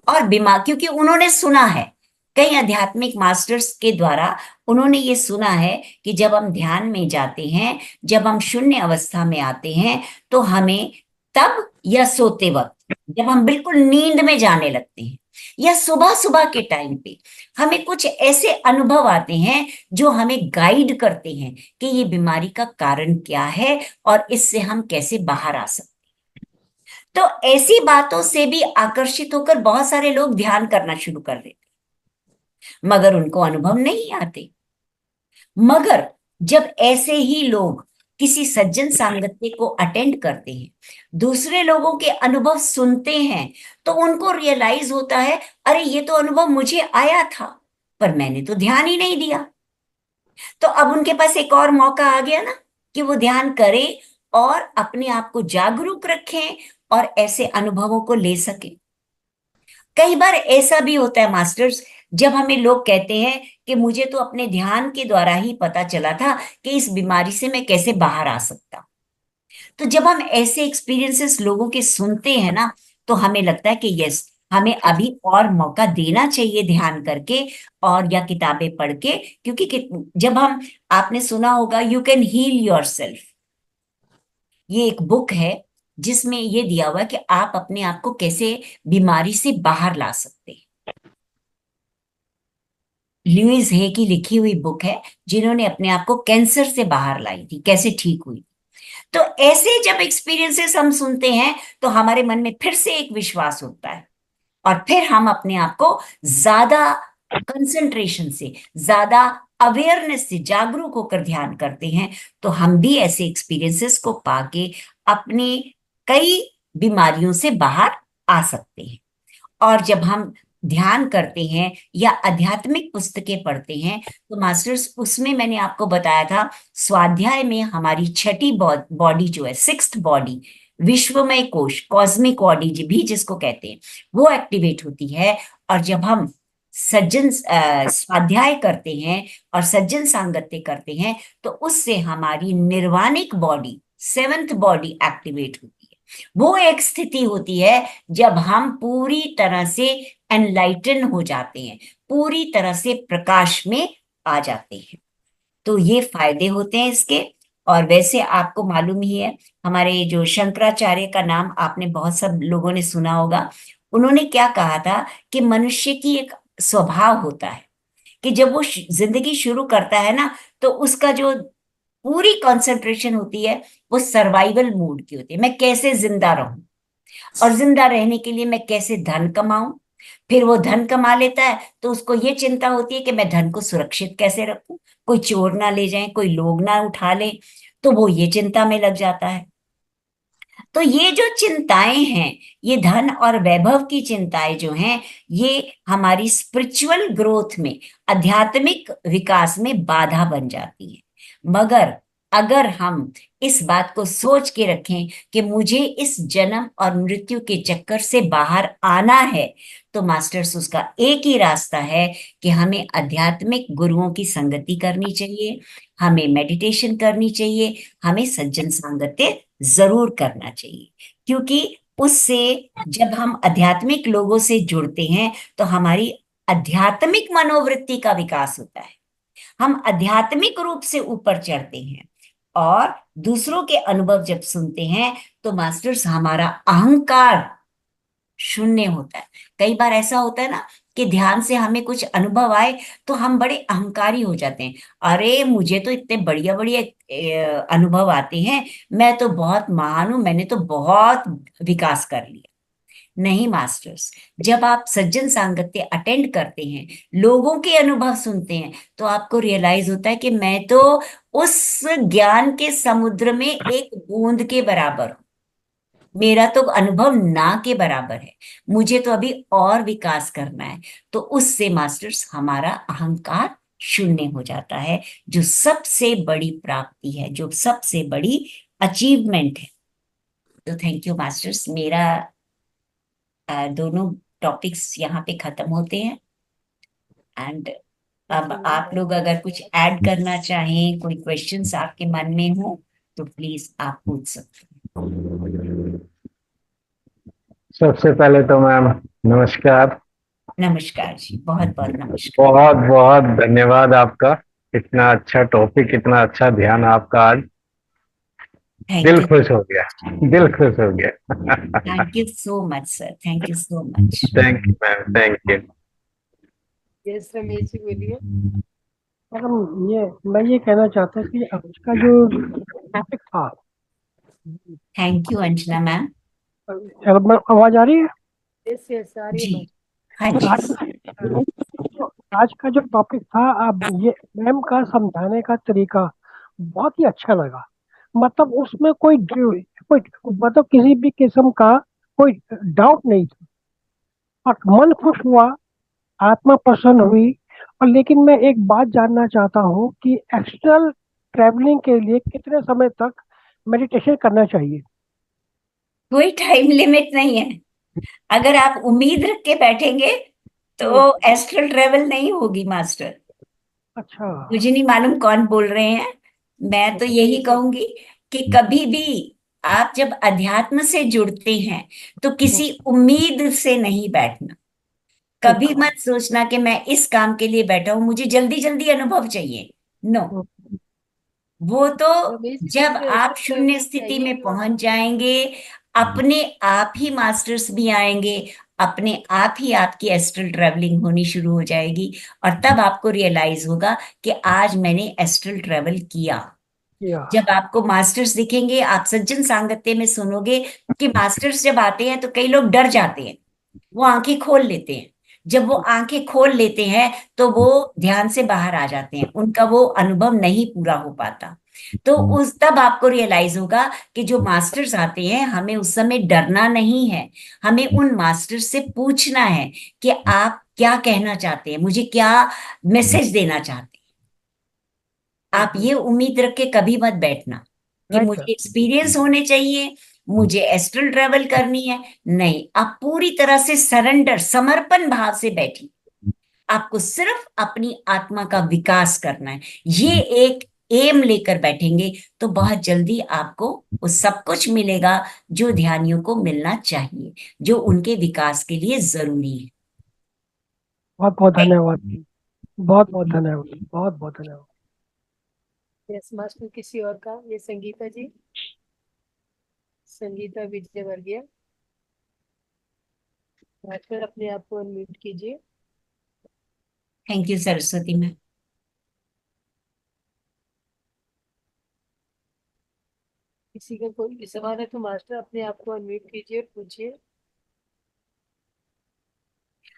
A: और क्योंकि उन्होंने सुना है, कई आध्यात्मिक मास्टर्स के द्वारा उन्होंने ये सुना है कि जब हम ध्यान में जाते हैं, जब हम शून्य अवस्था में आते हैं, तो हमें तब या सोते वक्त, जब हम बिल्कुल नींद में जाने लगते हैं, या सुबह सुबह के टाइम पे हमें कुछ ऐसे अनुभव आते हैं जो हमें गाइड करते हैं कि ये बीमारी का कारण क्या है और इससे हम कैसे बाहर आ सकते हैं। तो ऐसी बातों से भी आकर्षित होकर बहुत सारे लोग ध्यान करना शुरू कर देते, मगर उनको अनुभव नहीं आते। मगर जब ऐसे ही लोग किसी सज्जन सांगत्य को अटेंड करते हैं, दूसरे लोगों के अनुभव सुनते हैं, तो उनको रियलाइज होता है, अरे ये तो अनुभव मुझे आया था, पर मैंने तो ध्यान ही नहीं दिया। तो अब उनके पास एक और मौका आ गया ना, कि वो ध्यान करें और अपने आप को जागरूक रखें और ऐसे अनुभवों को ले सके। कई बार ऐसा भी होता है मास्टर्स, जब हमें लोग कहते हैं कि मुझे तो अपने ध्यान के द्वारा ही पता चला था कि इस बीमारी से मैं कैसे बाहर आ सकता। तो जब हम ऐसे एक्सपीरियंसेस लोगों के सुनते हैं ना, तो हमें लगता है कि यस, हमें अभी और मौका देना चाहिए ध्यान करके और या किताबें पढ़ के। क्योंकि जब हम, आपने सुना होगा यू कैन हील योरसेल्फ, ये एक बुक है जिसमें ये दिया हुआ है कि आप अपने आप को कैसे बीमारी से बाहर ला सकते हैं। लुइस हे की लिखी हुई बुक है, जिन्होंने अपने आप को कैंसर से बाहर लाई थी, कैसे ठीक हुई। तो ऐसे जब एक्सपीरियंसेस हम सुनते हैं, तो हमारे मन में फिर से एक विश्वास होता है, और फिर हम अपने आप को ज्यादा कंसंट्रेशन से, ज्यादा अवेयरनेस से जागरूक होकर ध्यान करते हैं। तो हम भी ऐसे एक्सपीरियंसेस को पाके अपनी कई बीमारियों से बाहर आ सकते हैं। और जब हम ध्यान करते हैं या आध्यात्मिक पुस्तकें पढ़ते हैं, तो मास्टर्स, उसमें मैंने आपको बताया था, स्वाध्याय में हमारी छठी बॉडी जो है, 6th बॉडी, विश्वमय कोश, कॉस्मिक बॉडी भी जिसको कहते हैं, वो एक्टिवेट होती है। और जब हम स्वाध्याय करते हैं और सज्जन सांगत्य करते हैं, तो उससे हमारी निर्वाणिक बॉडी, 7th बॉडी एक्टिवेट होती है। वो एक स्थिति होती है जब हम पूरी तरह से एनलाइटन हो जाते हैं, पूरी तरह से प्रकाश में आ जाते हैं। तो ये फायदे होते हैं इसके। और वैसे आपको मालूम ही है, हमारे जो शंकराचार्य का नाम आपने बहुत सब लोगों ने सुना होगा। उन्होंने क्या कहा था कि मनुष्य की एक स्वभाव होता है कि जब वो जिंदगी शुरू करता है ना, तो उसका जो पूरी कंसंट्रेशन होती है वो सर्वाइवल मोड की होती है। मैं कैसे जिंदा रहूं, और जिंदा रहने के लिए मैं कैसे धन कमाऊं। फिर वो धन कमा लेता है तो उसको ये चिंता होती है कि मैं धन को सुरक्षित कैसे रखूं, कोई चोर ना ले जाए, कोई लोग ना उठा ले, तो वो ये चिंता में लग जाता है। तो ये जो चिंताएं हैं, ये धन और वैभव की चिंताएं जो हैं, ये हमारी स्पिरिचुअल ग्रोथ में, आध्यात्मिक विकास में बाधा बन जाती है। मगर अगर हम इस बात को सोच के रखें कि मुझे इस जन्म और मृत्यु के चक्कर से बाहर आना है, तो मास्टर्स, उसका एक ही रास्ता है कि हमें आध्यात्मिक गुरुओं की संगति करनी चाहिए, हमें मेडिटेशन करनी चाहिए, हमें सज्जन सांगत्य जरूर करना चाहिए। क्योंकि उससे जब हम आध्यात्मिक लोगों से जुड़ते हैं, तो हमारी आध्यात्मिक मनोवृत्ति का विकास होता है, हम आध्यात्मिक रूप से ऊपर चढ़ते हैं। और दूसरों के अनुभव जब सुनते हैं तो मास्टर्स हमारा अहंकार शून्य होता है। कई बार ऐसा होता है ना कि ध्यान से हमें कुछ अनुभव आए तो हम बड़े अहंकारी हो जाते हैं। अरे मुझे तो इतने बढ़िया बढ़िया अनुभव आते हैं, मैं तो बहुत महान हूं, मैंने तो बहुत विकास कर लिया। नहीं मास्टर्स, जब आप सज्जन सांगत्य अटेंड करते हैं, लोगों के अनुभव सुनते हैं, तो आपको रियलाइज होता है कि मैं तो उस ज्ञान के समुद्र में एक बूंद के बराबर हूं। मेरा तो अनुभव ना के बराबर है, मुझे तो अभी और विकास करना है। तो उससे मास्टर्स हमारा अहंकार शून्य हो जाता है, जो सबसे बड़ी प्राप्ति है, जो सबसे बड़ी अचीवमेंट है। तो थैंक यू मास्टर्स। मेरा दोनों टॉपिक्स यहाँ पे खत्म होते हैं। एंड अब आप लोग अगर कुछ ऐड करना चाहें, कोई क्वेश्चंस आपके मन में हो, तो प्लीज आप पूछ सकते हैं।
E: सबसे पहले तो मैम नमस्कार।
A: नमस्कार जी, बहुत बहुत नमस्कार।
E: बहुत बहुत धन्यवाद आपका। इतना अच्छा टॉपिक, इतना अच्छा ध्यान आपका आज।
A: थैंक
E: दिल
A: यू,
E: खुश हो गया, दिल खुश हो गया।
A: Thank you so much sir, thank you so much.
E: Thank you ma'am, thank you.
B: Yes Ramesh ji बोलिए। मैडम मैं ये कहना चाहता हूँ कि आज का जो टॉपिक था,
A: थैंक यू अंजना मैम।
B: आवाज आ रही है? यस यस आ रही है
A: जी,
B: मैम।
A: हाँ जी।
B: आज का जो टॉपिक था, अब ये मैम का समझाने का तरीका बहुत ही अच्छा लगा। मतलब उसमें कोई मतलब किसी भी किस्म का कोई डाउट नहीं था, और मन खुश हुआ, आत्मा प्रसन्न हुई। और लेकिन मैं एक बात जानना चाहता हूँ कि एक्स्ट्रल ट्रैवलिंग के लिए कितने समय तक मेडिटेशन करना चाहिए?
A: कोई टाइम लिमिट नहीं है। अगर आप उम्मीद रख के बैठेंगे तो एस्ट्रल ट्रेवल नहीं होगी मास्टर।
B: अच्छा।
A: मुझे नहीं मालूम कौन बोल रहे हैं, मैं तो यही कहूंगी कि कभी भी आप जब अध्यात्म से जुड़ते हैं तो किसी उम्मीद से नहीं बैठना। कभी मत सोचना कि मैं इस काम के लिए बैठा हूं, मुझे जल्दी जल्दी अनुभव चाहिए। नो, वो तो जब आप शून्य स्थिति में पहुंच जाएंगे, अपने आप ही मास्टर्स भी आएंगे, अपने आप ही आपकी एस्ट्रल ट्रैवलिंग होनी शुरू हो जाएगी। और तब आपको रियलाइज होगा कि आज मैंने एस्ट्रल ट्रैवल किया। जब आपको मास्टर्स दिखेंगे, आप सज्जन सांगत्य में सुनोगे कि मास्टर्स जब आते हैं तो कई लोग डर जाते हैं, वो आंखें खोल लेते हैं। जब वो आंखें खोल लेते हैं तो वो ध्यान से बाहर आ जाते हैं, उनका वो अनुभव नहीं पूरा हो पाता। तो उस तब आपको रियलाइज होगा कि जो मास्टर्स आते हैं, हमें उस समय डरना नहीं है। हमें उन मास्टर्स से पूछना है कि आप क्या कहना चाहते हैं, मुझे क्या मैसेज देना चाहते हैं। आप ये उम्मीद रख के कभी मत बैठना कि मुझे एक्सपीरियंस होने चाहिए, मुझे एस्ट्रल ट्रेवल करनी है। नहीं, आप पूरी तरह से सरेंडर, समर्पण भाव से बैठिए। आपको सिर्फ अपनी आत्मा का विकास करना है, ये एक एम लेकर बैठेंगे तो बहुत जल्दी आपको वो सब कुछ मिलेगा जो ध्यानियों को मिलना चाहिए, जो उनके विकास के लिए जरूरी है।
B: बहुत बहुत धन्यवाद, बहुत बहुत धन्यवाद, बहुत बहुत धन्यवाद। यस मास्टर, किसी और का? ये संगीता जी, संगीता विजयवर्गीय। मास्टर अपने आप को अनम्यूट कीजिए।
A: Thank you Saraswati ma'am.
B: किसी का कोई भी सवाल है तो मास्टर अपने आप को अनम्यूट कीजिए और पूछिए।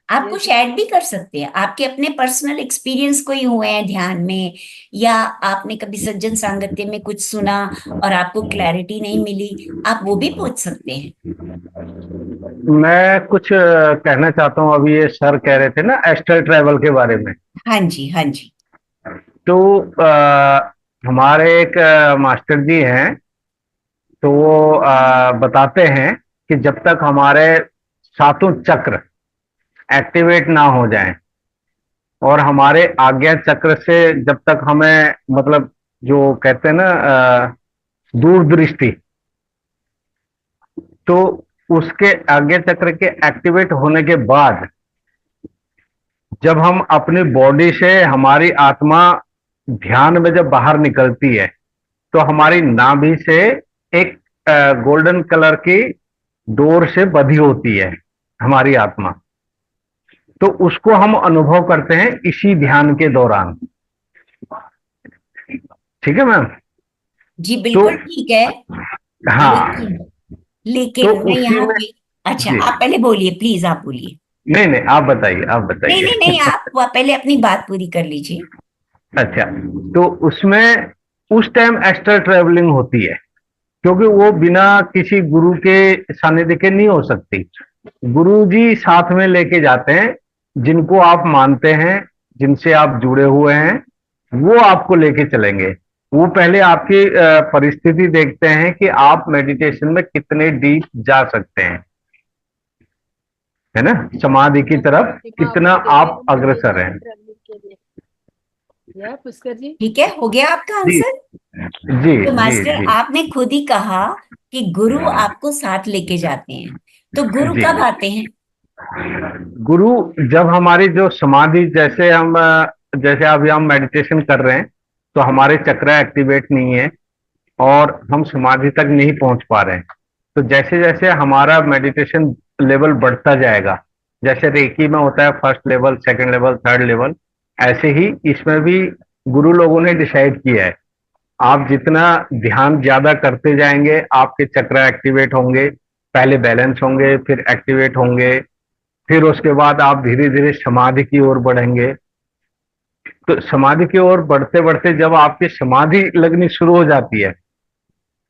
A: आप कुछ ऐड भी कर सकते हैं, आपके अपने पर्सनल एक्सपीरियंस कोई हुए हैं ध्यान में, या आपने कभी सज्जन सांगत्य में कुछ सुना और आपको क्लैरिटी नहीं मिली, आप वो भी पूछ सकते हैं।
E: मैं कुछ कहना चाहता हूँ। अभी ये सर कह रहे थे ना एस्ट्रल ट्रैवल के बारे में,
A: हाँ जी, हाँ जी।
E: तो हमारे एक मास्टर जी हैं, तो वो बताते हैं कि जब तक हमारे सातों चक्र एक्टिवेट ना हो जाएं और हमारे आज्ञा चक्र से जब तक हमें, मतलब जो कहते हैं ना दूरदृष्टि, तो उसके आज्ञा चक्र के एक्टिवेट होने के बाद जब हम अपनी बॉडी से, हमारी आत्मा ध्यान में जब बाहर निकलती है तो हमारी नाभि से एक गोल्डन कलर की डोर से बंधी होती है हमारी आत्मा। तो उसको हम अनुभव करते हैं इसी ध्यान के दौरान। ठीक है मैम?
A: जी
E: तो
A: बिल्कुल ठीक है।
E: हाँ,
A: लेकिन
E: तो
A: लेकिन मैं
E: उसी
A: यहाँ
E: में
A: पे, अच्छा
E: जी,
A: आप पहले बोलिए, प्लीज आप बोलिए।
E: नहीं नहीं, आप बताइए, आप
A: नहीं नहीं
E: बताइए।
A: नहीं, आप पहले अपनी बात पूरी कर लीजिए।
E: अच्छा, तो उसमें उस टाइम एक्स्ट्रा ट्रेवलिंग होती है, क्योंकि वो बिना किसी गुरु के सानिध्य के नहीं हो सकती। गुरु जी साथ में लेके जाते हैं, जिनको आप मानते हैं, जिनसे आप जुड़े हुए हैं, वो आपको लेके चलेंगे। वो पहले आपकी परिस्थिति देखते हैं कि आप मेडिटेशन में कितने डीप जा सकते हैं, है ना, समाधि की तरफ कितना आप अग्रसर हैं।
F: पुष्कर जी।
A: ठीक है, हो गया आपका
E: जी
A: आंसर।
E: जी
A: तो
E: जी
A: मास्टर
E: जी
A: आपने खुद ही कहा कि गुरु आपको साथ लेके जाते हैं, तो गुरु
E: जी।
A: कब आते हैं?
E: गुरु जब हमारी जो समाधि, जैसे हम जैसे अभी हम मेडिटेशन कर रहे हैं, तो हमारे चक्र एक्टिवेट नहीं है और हम समाधि तक नहीं पहुंच पा रहे हैं। तो जैसे जैसे हमारा मेडिटेशन लेवल बढ़ता जाएगा, जैसे रेकी में होता है first level, second level, third level, ऐसे ही इसमें भी गुरु लोगों ने डिसाइड किया है। आप जितना ध्यान ज्यादा करते जाएंगे, आपके चक्र एक्टिवेट होंगे, पहले बैलेंस होंगे, फिर एक्टिवेट होंगे, फिर उसके बाद आप धीरे धीरे समाधि की ओर बढ़ेंगे। तो समाधि की ओर बढ़ते बढ़ते जब आपकी समाधि लगनी शुरू हो जाती है,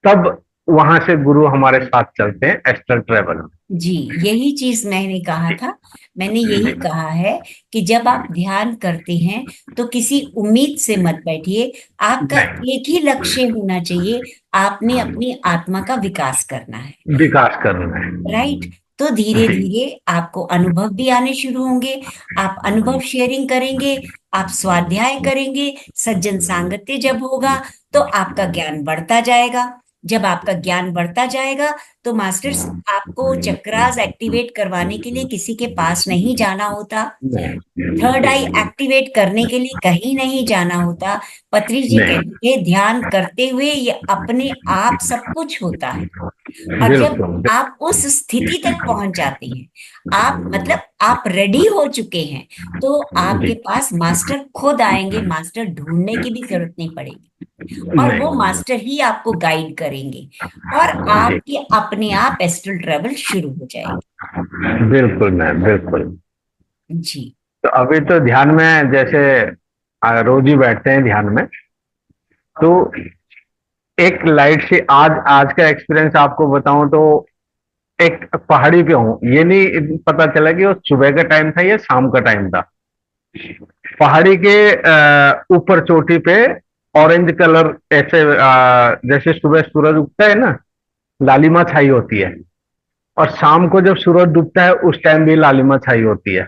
E: तब वहां से गुरु हमारे साथ चलते हैं एस्ट्रल ट्रेवल में।
A: जी, यही चीज मैंने कहा था। मैंने यही कहा है कि जब आप ध्यान करते हैं तो किसी उम्मीद से मत बैठिए। आपका
E: नहीं,
A: एक ही लक्ष्य होना चाहिए, आपने अपनी आत्मा का विकास करना है।
E: विकास करना है।
A: राइट। तो धीरे
E: जी
A: धीरे आपको अनुभव भी आने शुरू होंगे। आप अनुभव शेयरिंग करेंगे, आप स्वाध्याय करेंगे, सज्जन सांगत्य जब होगा तो आपका ज्ञान बढ़ता जाएगा। जब आपका ज्ञान बढ़ता जाएगा तो मास्टर्स आपको चक्रास एक्टिवेट करवाने के लिए किसी के पास नहीं जाना होता। थर्ड आई
E: नहीं
A: एक्टिवेट करने के लिए कहीं नहीं जाना होता। पत्री जी
E: नहीं,
A: कहते हैं ध्यान करते हुए ये अपने आप सब कुछ होता है। और जब
E: बिल्कुल
A: आप उस स्थिति तक पहुंच जाते हैं, आप मतलब आप रेडी हो चुके हैं, तो आपके
E: जी,
A: पास मास्टर खुद आएंगे। मास्टर ढूंढने की भी जरूरत नहीं पड़ेगी और वो
E: नहीं
A: मास्टर ही आपको गाइड करेंगे और
E: जी,
A: आपके अपने आप एस्ट्रल ट्रेवल शुरू हो जाएगी।
E: बिल्कुल मैम, बिल्कुल।
A: जी
E: तो अभी तो ध्यान में जैसे रोज ही बैठते हैं ध्यान में, तो एक लाइट से आज आज का एक्सपीरियंस आपको बताऊं तो एक पहाड़ी पे हूँ, ये नहीं पता चला कि वो सुबह का टाइम था या शाम का टाइम था। पहाड़ी के ऊपर चोटी पे ऑरेंज कलर ऐसे जैसे सुबह सूरज उगता है ना, लालिमा छाई होती है, और शाम को जब सूरज डूबता है उस टाइम भी लालिमा छाई होती है।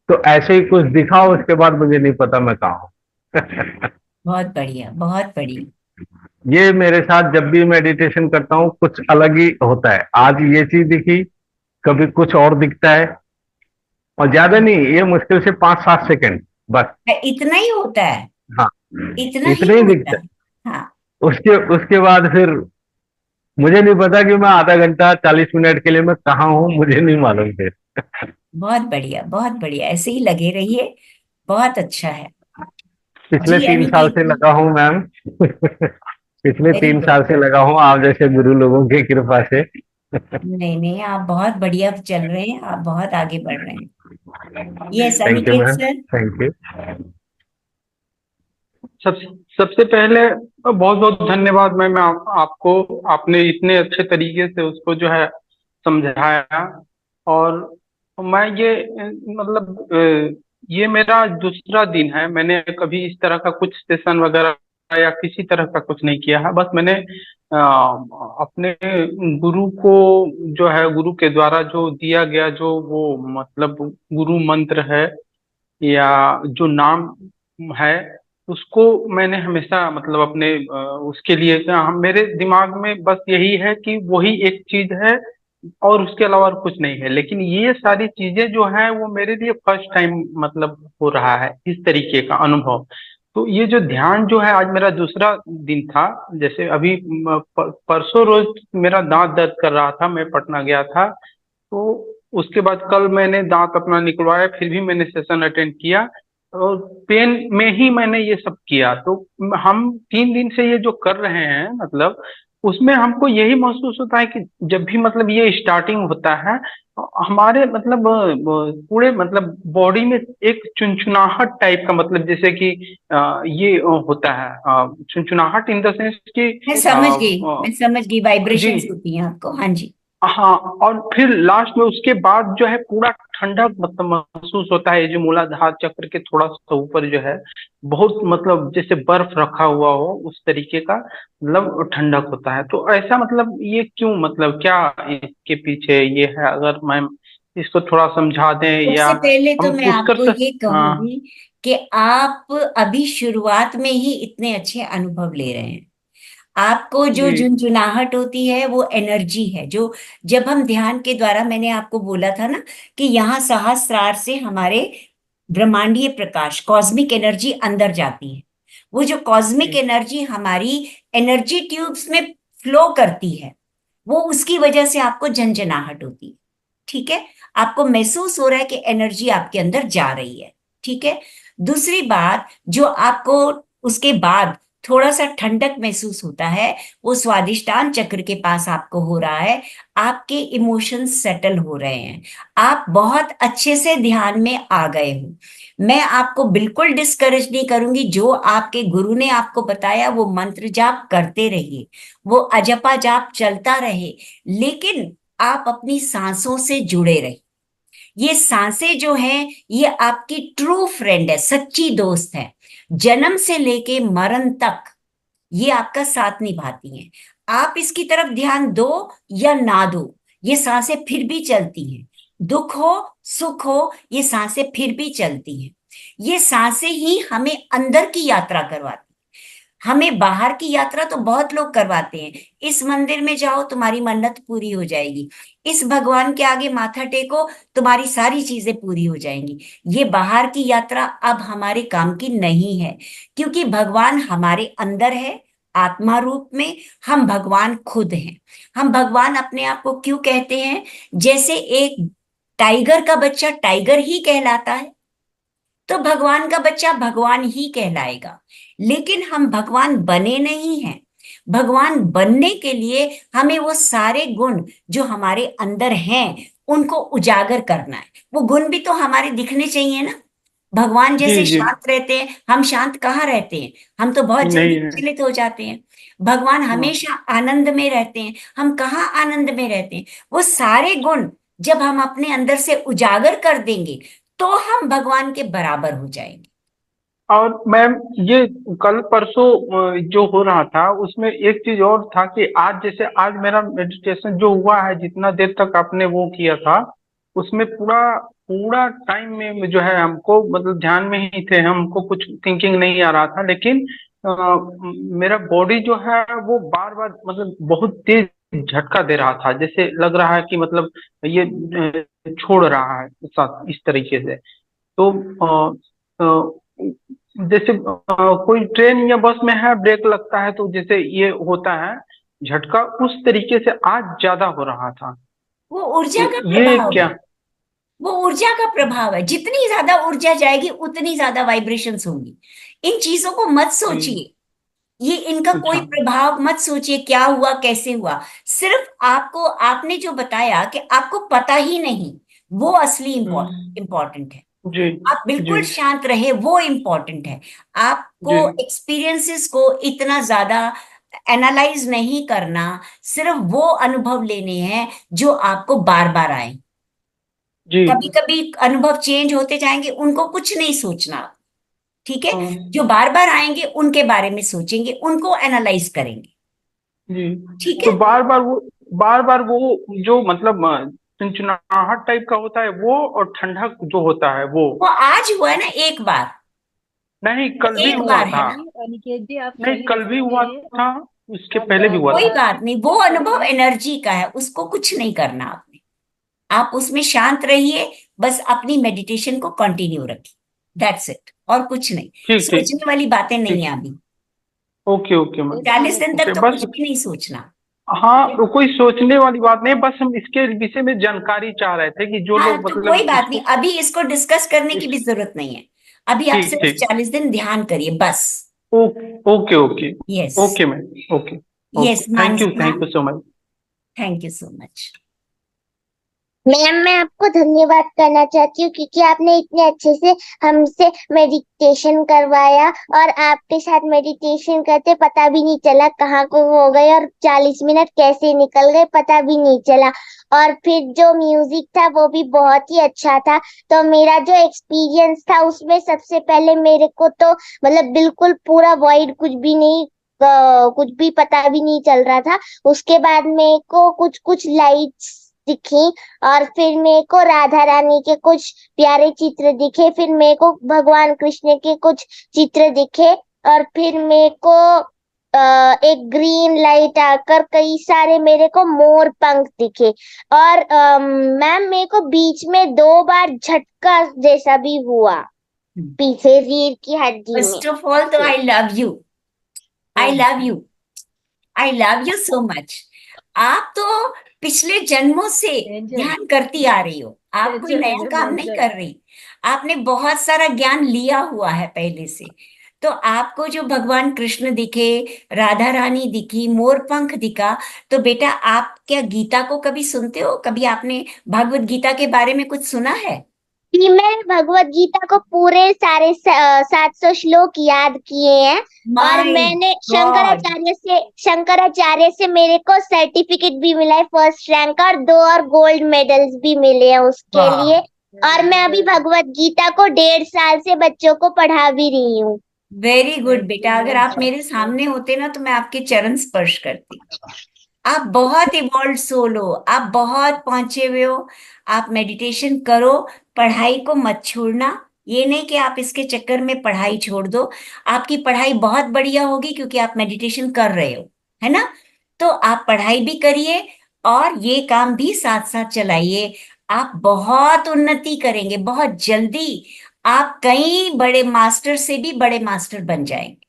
E: तो ऐसे ही कुछ दिखा, उसके बाद मुझे नहीं पता मैं कहाँ हूँ।
A: बहुत बढ़िया, बहुत बढ़िया।
E: ये मेरे साथ जब भी मेडिटेशन करता हूँ कुछ अलग ही होता है। आज ये चीज दिखी, कभी कुछ और दिखता है, और ज्यादा नहीं, ये मुश्किल से 5-7 सेकंड बस।
A: इतना ही होता है,
E: हाँ,
A: इतना ही
E: इतने ही
A: होता
E: दिखता
A: है। हाँ,
E: है। उसके उसके बाद फिर मुझे नहीं पता कि मैं आधा घंटा 40 मिनट के लिए मैं कहाँ हूँ, मुझे नहीं मालूम फिर।
A: बहुत बढ़िया, बहुत बढ़िया, ऐसे ही लगे रहिए। बहुत अच्छा है।
E: पिछले
A: जी
E: 3 साल
A: अनिकेत
E: से
A: जी,
E: लगा हूँ मैम। पिछले
A: वेरी
E: तीन
A: गुड।
E: साल से लगा हूँ, आप जैसे गुरु लोगों की कृपा से।
A: नहीं नहीं, आप बहुत बढ़िया चल रहे हैं, आप बहुत आगे बढ़ रहे हैं। Yes
E: thank you
A: Aniket
E: ma'am,
A: sir.
E: Thank you.
G: सब सबसे पहले बहुत बहुत धन्यवाद मैम, आपको आपने इतने अच्छे तरीके से उसको जो है समझाया। और मैं ये ये मेरा दूसरा दिन है। मैंने कभी इस तरह का कुछ सेशन वगैरह या किसी तरह का कुछ नहीं किया है। बस मैंने अपने गुरु को जो है, गुरु के द्वारा जो दिया गया जो वो मतलब गुरु मंत्र है या जो नाम है, उसको मैंने हमेशा मतलब अपने उसके लिए मेरे दिमाग में बस यही है कि वही एक चीज है और उसके अलावा और कुछ नहीं है। लेकिन ये सारी चीजें जो हैं वो मेरे लिए फर्स्ट टाइम मतलब हो रहा है इस तरीके का अनुभव। तो ये जो ध्यान जो है, आज मेरा दूसरा दिन था। जैसे अभी परसों रोज मेरा दांत दर्द कर रहा था, मैं पटना गया था। तो उसके बाद कल मैंने दांत अपना निकलवाया, फिर भी मैंने सेशन अटेंड किया, और पेन में ही मैंने ये सब किया। तो हम 3 दिन से ये जो कर रहे हैं, मतलब उसमें हमको यही महसूस होता है कि जब भी मतलब ये स्टार्टिंग होता है, हमारे मतलब पूरे मतलब बॉडी में एक चुनचुनाहट टाइप का, मतलब जैसे कि ये होता है, चुनचुनाहट इन द सेंस कि
A: मैं
G: अ,
A: समझ गई,
G: अ,
A: मैं समझ गई,
G: जी,
A: वाइब्रेशंस होती हैं आपको। हाँ जी।
G: हाँ। और फिर लास्ट में उसके बाद जो है पूरा ठंडक मतलब महसूस होता है। ये जो मूलाधार चक्र के थोड़ा सा ऊपर जो है, बहुत मतलब जैसे बर्फ रखा हुआ हो उस तरीके का, मतलब ठंडक होता है। तो ऐसा मतलब ये क्यों, मतलब क्या इसके पीछे ये है? अगर मैम इसको थोड़ा समझा दें, या
A: सबसे पहले तो
G: हम
A: मैं
G: पुश कर
A: आपको ये
G: सकते। हाँ
A: कहूंगी कि आप अभी शुरुआत में ही इतने अच्छे अनुभव ले रहे हैं। आपको जो
G: जी
A: झुनझुनाहट होती है वो एनर्जी है, जो जब हम ध्यान के द्वारा, मैंने आपको बोला था ना कि यहाँ सहस्त्रार से हमारे ब्रह्मांडीय प्रकाश, कॉस्मिक एनर्जी अंदर जाती है। वो जो कॉस्मिक
G: जी
A: एनर्जी हमारी एनर्जी ट्यूब्स में फ्लो करती है, वो उसकी वजह से आपको झंझनाहट होती है। ठीक है, आपको महसूस हो रहा है कि एनर्जी आपके अंदर जा रही है। ठीक है। दूसरी बात जो आपको उसके बाद थोड़ा सा ठंडक महसूस होता है, वो स्वादिष्टान चक्र के पास आपको हो रहा है। आपके इमोशंस सेटल हो रहे हैं, आप बहुत अच्छे से ध्यान में आ गए हो। मैं आपको बिल्कुल डिस्करेज नहीं करूंगी, जो आपके गुरु ने आपको बताया वो मंत्र जाप करते रहिए, वो अजपा जाप चलता रहे, लेकिन आप अपनी सांसों से जुड़े रहिए। ये सांसें जो हैं, ये आपकी ट्रू फ्रेंड है, सच्ची दोस्त है। जन्म से लेके मरण तक ये आपका साथ निभाती हैं। आप इसकी तरफ ध्यान दो या ना दो, ये सांसें फिर भी चलती हैं। दुख हो सुख हो, ये सांसें फिर भी चलती हैं। ये सांसें ही हमें अंदर की यात्रा करवाती। हमें बाहर की यात्रा तो बहुत लोग करवाते हैं, इस मंदिर में जाओ तुम्हारी मन्नत पूरी हो जाएगी, इस भगवान के आगे माथा टेको तुम्हारी सारी चीजें पूरी हो जाएंगी। ये बाहर की यात्रा अब हमारे काम की नहीं है, क्योंकि भगवान हमारे अंदर है, आत्मा रूप में। हम भगवान खुद हैं। हम भगवान अपने आप को क्यों कहते हैं? जैसे एक टाइगर का बच्चा टाइगर ही कहलाता है, तो भगवान का बच्चा भगवान ही कहलाएगा। लेकिन हम भगवान बने नहीं हैं। भगवान बनने के लिए हमें वो सारे गुण जो हमारे अंदर हैं उनको उजागर करना है। वो गुण भी तो हमारे दिखने चाहिए ना। भगवान
G: जी
A: जैसे
G: जी।
A: शांत रहते हैं, हम शांत कहाँ रहते हैं? हम तो बहुत जल्दी
G: नहीं है।
A: विचलित हो जाते हैं। भगवान
G: हाँ
A: हमेशा आनंद में रहते हैं, हम कहाँ आनंद में रहते हैं? वो सारे गुण जब हम अपने अंदर से उजागर कर देंगे, तो हम भगवान के बराबर हो जाएंगे।
G: और मैम, ये कल परसों जो हो रहा था उसमें एक चीज और था कि आज जैसे आज मेरा मेडिटेशन जो हुआ है, जितना देर तक आपने वो किया था, उसमें पूरा पूरा टाइम में जो है हमको मतलब ध्यान में ही थे, हमको कुछ थिंकिंग नहीं आ रहा था। लेकिन मेरा बॉडी जो है वो बार बार मतलब बहुत तेज झटका दे रहा था, जैसे लग रहा है कि मतलब ये छोड़ रहा है साथ इस तरीके से। तो जैसे कोई ट्रेन या बस में है, ब्रेक लगता है तो जैसे ये होता है झटका, उस तरीके से आज ज्यादा हो रहा था।
A: वो ऊर्जा
G: तो
A: का
G: ये
A: प्रभाव है।
G: क्या?
A: वो ऊर्जा का प्रभाव है, जितनी ज्यादा ऊर्जा जाएगी उतनी ज्यादा वाइब्रेशंस होंगी। इन चीजों को मत
G: हम्म,
A: सोचिए, ये इनका कोई
G: अच्छा।
A: प्रभाव मत सोचिए, क्या हुआ कैसे हुआ। सिर्फ आपको, आपने जो बताया कि आपको पता ही नहीं, वो असली
G: हम्म,
A: इम्पोर्टेंट है।
G: जी
A: आप
G: जी
A: बिल्कुल शांत रहे, वो इम्पोर्टेंट है।
G: जी
A: आपको एक्सपीरियंसेस को इतना ज्यादा एनालाइज नहीं करना, सिर्फ वो अनुभव लेने हैं जो आपको बार बार आए।
G: जी।
A: कभी कभी अनुभव चेंज होते जाएंगे, उनको कुछ नहीं सोचना। ठीक है।
G: हाँ,
A: जो बार बार आएंगे उनके बारे में सोचेंगे, उनको एनालाइज करेंगे।
G: जी।
A: ठीक
G: तो
A: है।
G: बार बार वो जो मतलब चिंचिनाहट टाइप का होता है वो, और ठंडक जो होता है वो।
A: वो आज हुआ है ना एक बार,
G: नहीं,
A: वो
G: कल भी
A: एक
G: हुआ
A: बार है
G: था।
A: ना।
F: नहीं अनिकेत जी, आप
G: नहीं,
F: सही
G: कल भी
F: रास्ते पे
G: हुआ
F: हैं।
G: था, उसके
F: आप
G: पहले भी हुआ
A: कोई
G: था।
A: बात नहीं, वो अनुभव एनर्जी का है, उसको कुछ नहीं करना आपने। आप उसमें शांत रहिए, बस अपनी मेडिटेशन को कंटिन्यू रखिए। That's it. और कुछ नहीं।
G: ठीक ठीक
A: सोचने वाली बातें नहीं
G: ठीक।
A: है अभी।
G: Okay okay ma'am.
A: 40 दिन तक
G: ओके
A: तो
G: बस।
A: कुछ भी नहीं सोचना।
G: हाँ तो कोई सोचने वाली बात नहीं, बस हम इसके विषय में जानकारी चाह रहे थे कि जो
A: हाँ
G: लोग
A: तो कोई
G: मतलब
A: बात नहीं,
G: इसको
A: अभी इसको डिस्कस करने की
G: इस
A: भी जरूरत नहीं है। अभी आप
G: ठीक
A: सिर्फ
G: ठीक।
A: 40 दिन ध्यान करिए बस।
G: Okay okay.
A: Yes.
G: Okay ma'am. Okay
A: yes
G: okay.
A: Mansi
G: thank
A: ma'am,
G: you so much.
A: Thank you so much.
C: Ma'am मैं आपको धन्यवाद करना चाहती हूँ क्योंकि आपने इतने अच्छे से हमसे मेडिटेशन करवाया और आपके साथ मेडिटेशन करते पता भी नहीं चला कहाँ को हो गए और 40 मिनट कैसे निकल गए पता भी नहीं चला। और फिर जो म्यूजिक था वो भी बहुत ही अच्छा था। तो मेरा जो एक्सपीरियंस था उसमें सबसे पहले मेरे को तो मतलब बिल्कुल पूरा वॉइड कुछ भी नहीं कुछ भी पता भी नहीं चल रहा था। उसके बाद मेरे को कुछ कुछ लाइट्स दिखी और फिर मेरे को राधा रानी के कुछ प्यारे चित्र दिखे, फिर मेरे को भगवान कृष्ण के कुछ चित्र दिखे और फिर मेरे को एक ग्रीन लाइट आकर कई सारे मेरे को मोर पंख दिखे। और मैम मेरे को बीच में 2 बार झटका जैसा भी हुआ पीछे रीढ़ की हड्डी में।
A: फर्स्ट ऑफ ऑल तो I love you, I love you, I love you so much. आप तो पिछले जन्मों से ध्यान करती आ रही हो, आप कोई नया काम नहीं कर रही। आपने बहुत सारा ज्ञान लिया हुआ है पहले से। तो आपको जो भगवान कृष्ण दिखे, राधा रानी दिखी, मोर पंख दिखा, तो बेटा आप क्या गीता को कभी सुनते हो? कभी आपने भगवत गीता के बारे में कुछ सुना है?
C: जी मैं भगवत गीता को पूरे सारे 700 श्लोक याद किए हैं और
A: माय
C: मैंने
A: गॉड,
C: शंकराचार्य से मेरे को सर्टिफिकेट भी मिला है फर्स्ट रैंक का और 2 गोल्ड मेडल्स भी मिले हैं उसके
A: वाह,
C: लिए। और मैं अभी भगवत गीता को 1.5 साल से बच्चों को पढ़ा भी रही हूँ।
A: वेरी गुड बेटा। अगर आप मेरे सामने होते ना तो मैं आपके चरण स्पर्श करती। आप बहुत इवॉल्व सोल हो, आप बहुत पहुंचे हुए हो। आप मेडिटेशन करो, पढ़ाई को मत छोड़ना। ये नहीं कि आप इसके चक्कर में पढ़ाई छोड़ दो। आपकी पढ़ाई बहुत बढ़िया होगी क्योंकि आप मेडिटेशन कर रहे हो, है ना? तो आप पढ़ाई भी करिए और ये काम भी साथ साथ चलाइए। आप बहुत उन्नति करेंगे बहुत जल्दी। आप कई बड़े मास्टर से भी बड़े मास्टर बन जाएंगे।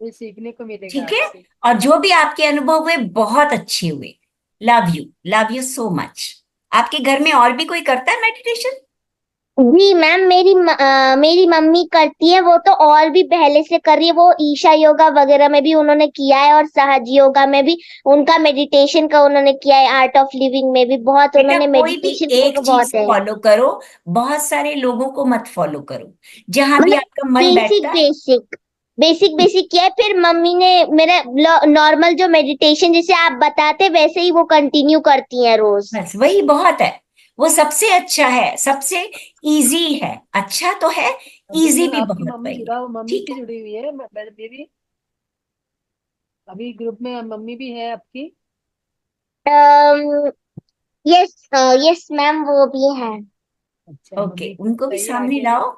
F: ये सीखने को मिलेगा
A: ठीक है?
F: आपसे।
A: और जो भी आपके अनुभव हुए बहुत अच्छे हुए। Love you so much. आपके घर में और भी कोई करता है मेडिटेशन?
C: जी मैम मेरी मम्मी करती है, वो तो और भी पहले से कर रही है। वो ईशा योगा वगैरह में भी उन्होंने किया है और सहज योगा में भी उनका मेडिटेशन का उन्होंने किया है। आर्ट ऑफ लिविंग में भी बहुत
A: बेटा
C: उन्होंने
A: कोई भी
C: मेडिटेशन
A: एक
C: का
A: चीज
C: बहुत है।
A: फॉलो करो, बहुत सारे लोगों को मत फॉलो करो। जहां भी
C: मतलब
A: आपका मन
C: बेसिक
A: बैठता है,
C: बेसिक बेसिक बेसिक किया है। फिर मम्मी ने मेरा नॉर्मल जो मेडिटेशन जैसे आप बताते वैसे ही वो कंटिन्यू करती हैं रोज।
A: बस वही बहुत है। वो सबसे अच्छा है, सबसे इजी है। अच्छा तो है,
F: अभी
A: इजी भी
F: आपकी
A: बहुत
F: मम्मी
A: वही।
F: जुड़ा मम्मी
A: ठीक
F: भी
A: है?
F: जुड़ी हुई है बेबी। अभी ग्रुप में मम्मी भी है आपकी।
C: यस यस मैम वो भी है।
F: अच्छा
A: ओके,
F: मम्मी को
A: उनको भी
F: बताइए
A: सामने
F: आगे
A: लाओ।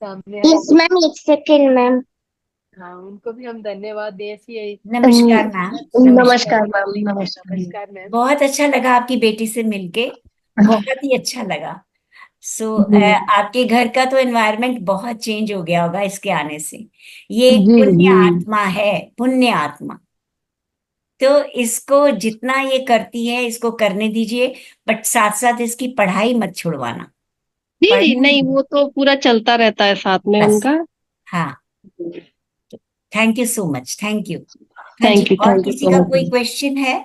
F: सामने आए।
C: यस मैम एक सेकेंड मैम।
F: हाँ उनको भी हम धन्यवाद दें ऐसी
A: नमस्कार मैम। नमस्कार।
C: नमस्कार मैम नमस्कार।
F: नमस्कार मैम।
A: बहुत अच्छा लगा आपकी बेटी से मिलके, बहुत ही अच्छा लगा। आपके घर का तो एनवायरनमेंट बहुत चेंज हो गया होगा इसके आने से। ये एक
B: जी
A: पुण्य
B: जी
A: आत्मा है, पुण्य आत्मा। तो इसको जितना ये करती है इसको करने दीजिए, बट साथ साथ इसकी पढ़ाई मत छुड़वाना।
H: जी जी
A: पढ़ने
H: नहीं, वो तो पूरा चलता रहता है साथ में
A: बस।
H: उनका।
A: हाँ, thank you so much, thank you. हाँ जी, और
H: थैंक यू
A: किसी
H: सो
A: का
H: मच।
A: कोई क्वेश्चन है?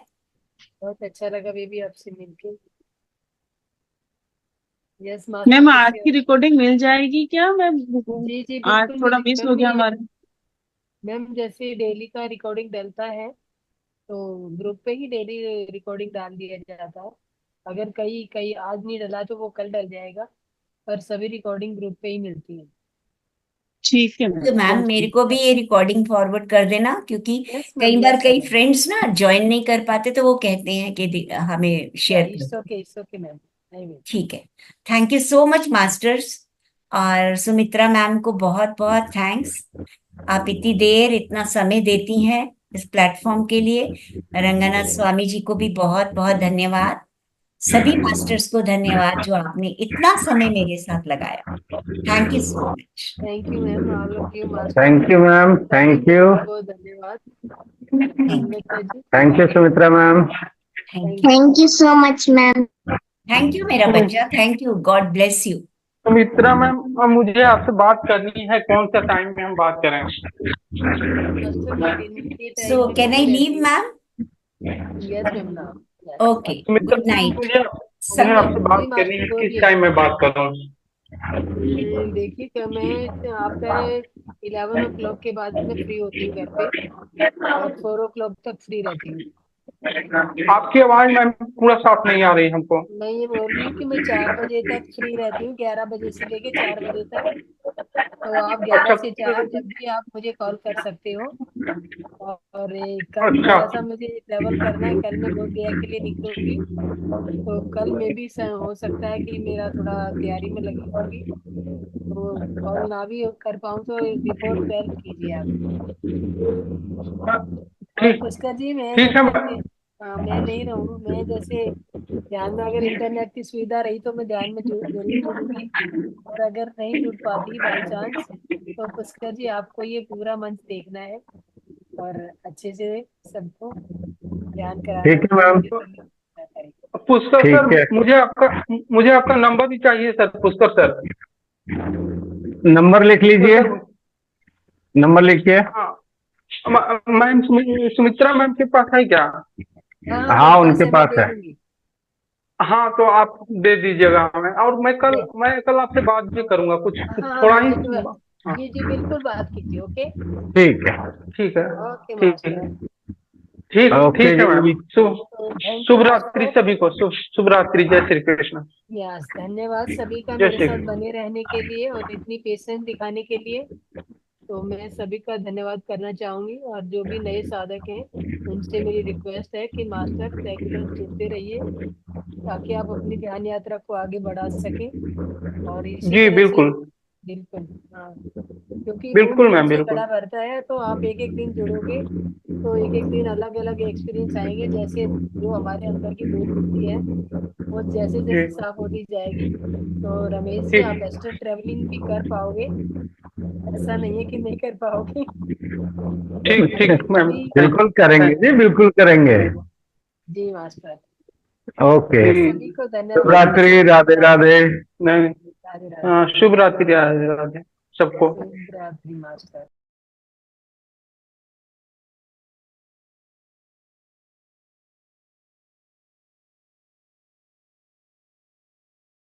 F: बहुत अच्छा लगा बेबी आपसे मिलके। यस
H: मैम
F: मास्टर
H: आज
F: कुछ।
H: की रिकॉर्डिंग मिल जाएगी क्या मैम?
F: जी जी
H: आज
F: बिल्कुल
H: थोड़ा
F: मिलेगी
H: मिस हो
F: मैम
H: गया
F: ये।
H: हमारा।
F: मैम जैसे डेली का रिकॉर्डिंग डलता है तो ग्रुप पे ही डेली रिकॉर्डिंग डाल दिया जाता है। अगर कहीं कहीं आज नहीं डला तो वो कल डल जाएगा। पर सभी रिकॉर्डिंग ग्रुप पे ही मिलती है।
H: ठीक है
A: तो मैम
H: मैम।
A: मेरे को भी ये रिकॉर्डिंग फॉरवर्ड कर देना, क्योंकि
F: यस मैम
A: कई बार
F: यस
A: कई
F: मैम।
A: फ्रेंड्स ना ज्वाइन नहीं कर पाते तो वो कहते हैं कि हमें शेयर कर दो।
F: It's okay ma'am. I will.
A: ठीक है। Thank you so much masters. और सुमित्रा मैम को बहुत बहुत थैंक्स। आप इतनी देर इतना समय देती हैं इस प्लेटफॉर्म के लिए। रंगनाथ स्वामी जी को भी बहुत बहुत धन्यवाद। सभी मास्टर्स को धन्यवाद जो आपने इतना समय मेरे साथ लगाया। Thank you so much.
F: Thank you ma'am, all of you master.
E: Thank you ma'am, thank you,
F: बहुत धन्यवाद। Amrita ji,
E: thank you Sumitra ma'am.
C: Thank you so much ma'am.
A: Thank you मेरा बच्चा, thank you, God bless you.
G: Sumitra ma'am, मुझे आपसे बात करनी है, कौन सा टाइम में हम बात करें?
F: मास्टर मैं दिन के
A: so
F: time
A: can I leave ma'am?
F: Yes ma'am ना।
A: Okay,
G: Sumitra
A: good
G: ma'am,
A: night.
G: मुझे आपसे बात करनी है, किस टाइम में बात करूं?
F: देखिए क्या मैं आपका 11 o'clock के बाद मैं फ्री होती हूँ घर पे, और 4 o'clock तक फ्री रहती हूँ।
G: आपकी आवाज मैम पूरा साफ नहीं आ रही हमको।
F: मैं ये बोल रही हूँ कि मैं 4 बजे तक फ्री रहती हूँ, 11 बजे से लेके 4 बजे तक। तो आप 11 से 4 जब भी आप मुझे कॉल कर सकते हो। और कल
G: अच्छा।
F: थोड़ा सा मुझे ट्रेवल करना है, कल मैं बोध गया के लिए निकलूंगी, तो कल में भी हो सकता है कि मेरा थोड़ा तैयारी में लगी होगी, तो कॉल ना भी कर पाऊँ तो बिफोर 12 कीजिए आप। और पुष्कर जी, मैं
G: ठीक है
F: जब तक मैं नहीं रहूँ, मैं जैसे ध्यान में अगर इंटरनेट की सुविधा रही तो मैं ध्यान में जरूर जुड़ूंगी, और अगर नहीं जुड़ पाती बाई चांस, तो पुष्कर जी आपको ये पूरा मंच देखना है और अच्छे से सबको ध्यान कराना
E: ठीक है मैम,
F: है।
G: पुष्कर
E: ठीक
G: सर,
E: है।
G: मुझे आपका नंबर भी चाहिए सर, पुष्कर सर।
E: नंबर लिख लीजिए, नंबर लिखिए।
G: हाँ मैम, सुमित्रा मैम के पास है क्या?
E: हाँ, उनके पास है।
G: हाँ, तो आप दे दीजिएगा हमें, और मैं कल आपसे बात भी करूंगा कुछ थोड़ा ही।
F: जी जी बिल्कुल, बात कीजिए। ओके
E: ठीक है,
G: ठीक है,
F: ओके
G: ठीक
F: मास्टर।
G: है, ठीक
E: ओके
G: ठीक है मैम।
E: जी।
G: शुभ रात्रि सभी को, शुभ रात्रि, जय श्री कृष्ण।
F: यस, धन्यवाद सभी का
G: जय
F: मेरे
G: श्री
F: साथ
G: कृष्ण।
F: बने रहने के लिए और इतनी पेशेंस दिखाने के लिए। तो मैं सभी का धन्यवाद करना चाहूंगी, और जो भी नए साधक हैं उनसे मेरी रिक्वेस्ट है कि मास्टर रेगुलर जुड़ते रहिए, ताकि आप अपनी ध्यान यात्रा को आगे बढ़ा सकें। और इसी
G: जी
F: तरह से
G: बिल्कुल,
F: बिल्कुल, हाँ, क्योंकि खून
G: बिल्कुल
F: खून
G: मैम,
F: से
G: बिल्कुल।
F: गला भरता है, तो आप एक एक दिन जुड़ोगे तो एक एक दिन अलग अलग एक्सपीरियंस आएंगे, जैसे जो हमारे अंदर की भूल होती है वो जैसे
G: जी
F: जैसे साफ होती जाएगी। तो रमेश जी, आप
G: ठीक,
F: एस्ट्रल ट्रेवलिंग भी कर पाओगे, ऐसा नहीं है कि नहीं कर पाओगे।
G: ठीक ठीक मैम।
F: अभी
E: बिल्कुल करेंगे जी, बिल्कुल करेंगे।
F: जी मास्टर,
E: ओके,
F: सभी को
E: शुभ
F: धन्यवाद।
E: रात्रि, राधे राधे।
G: नहीं,
F: राधे राधे।
G: शुभ रात्रि, राधे राधे सबको।
F: शुभ रात्रि मास्टर।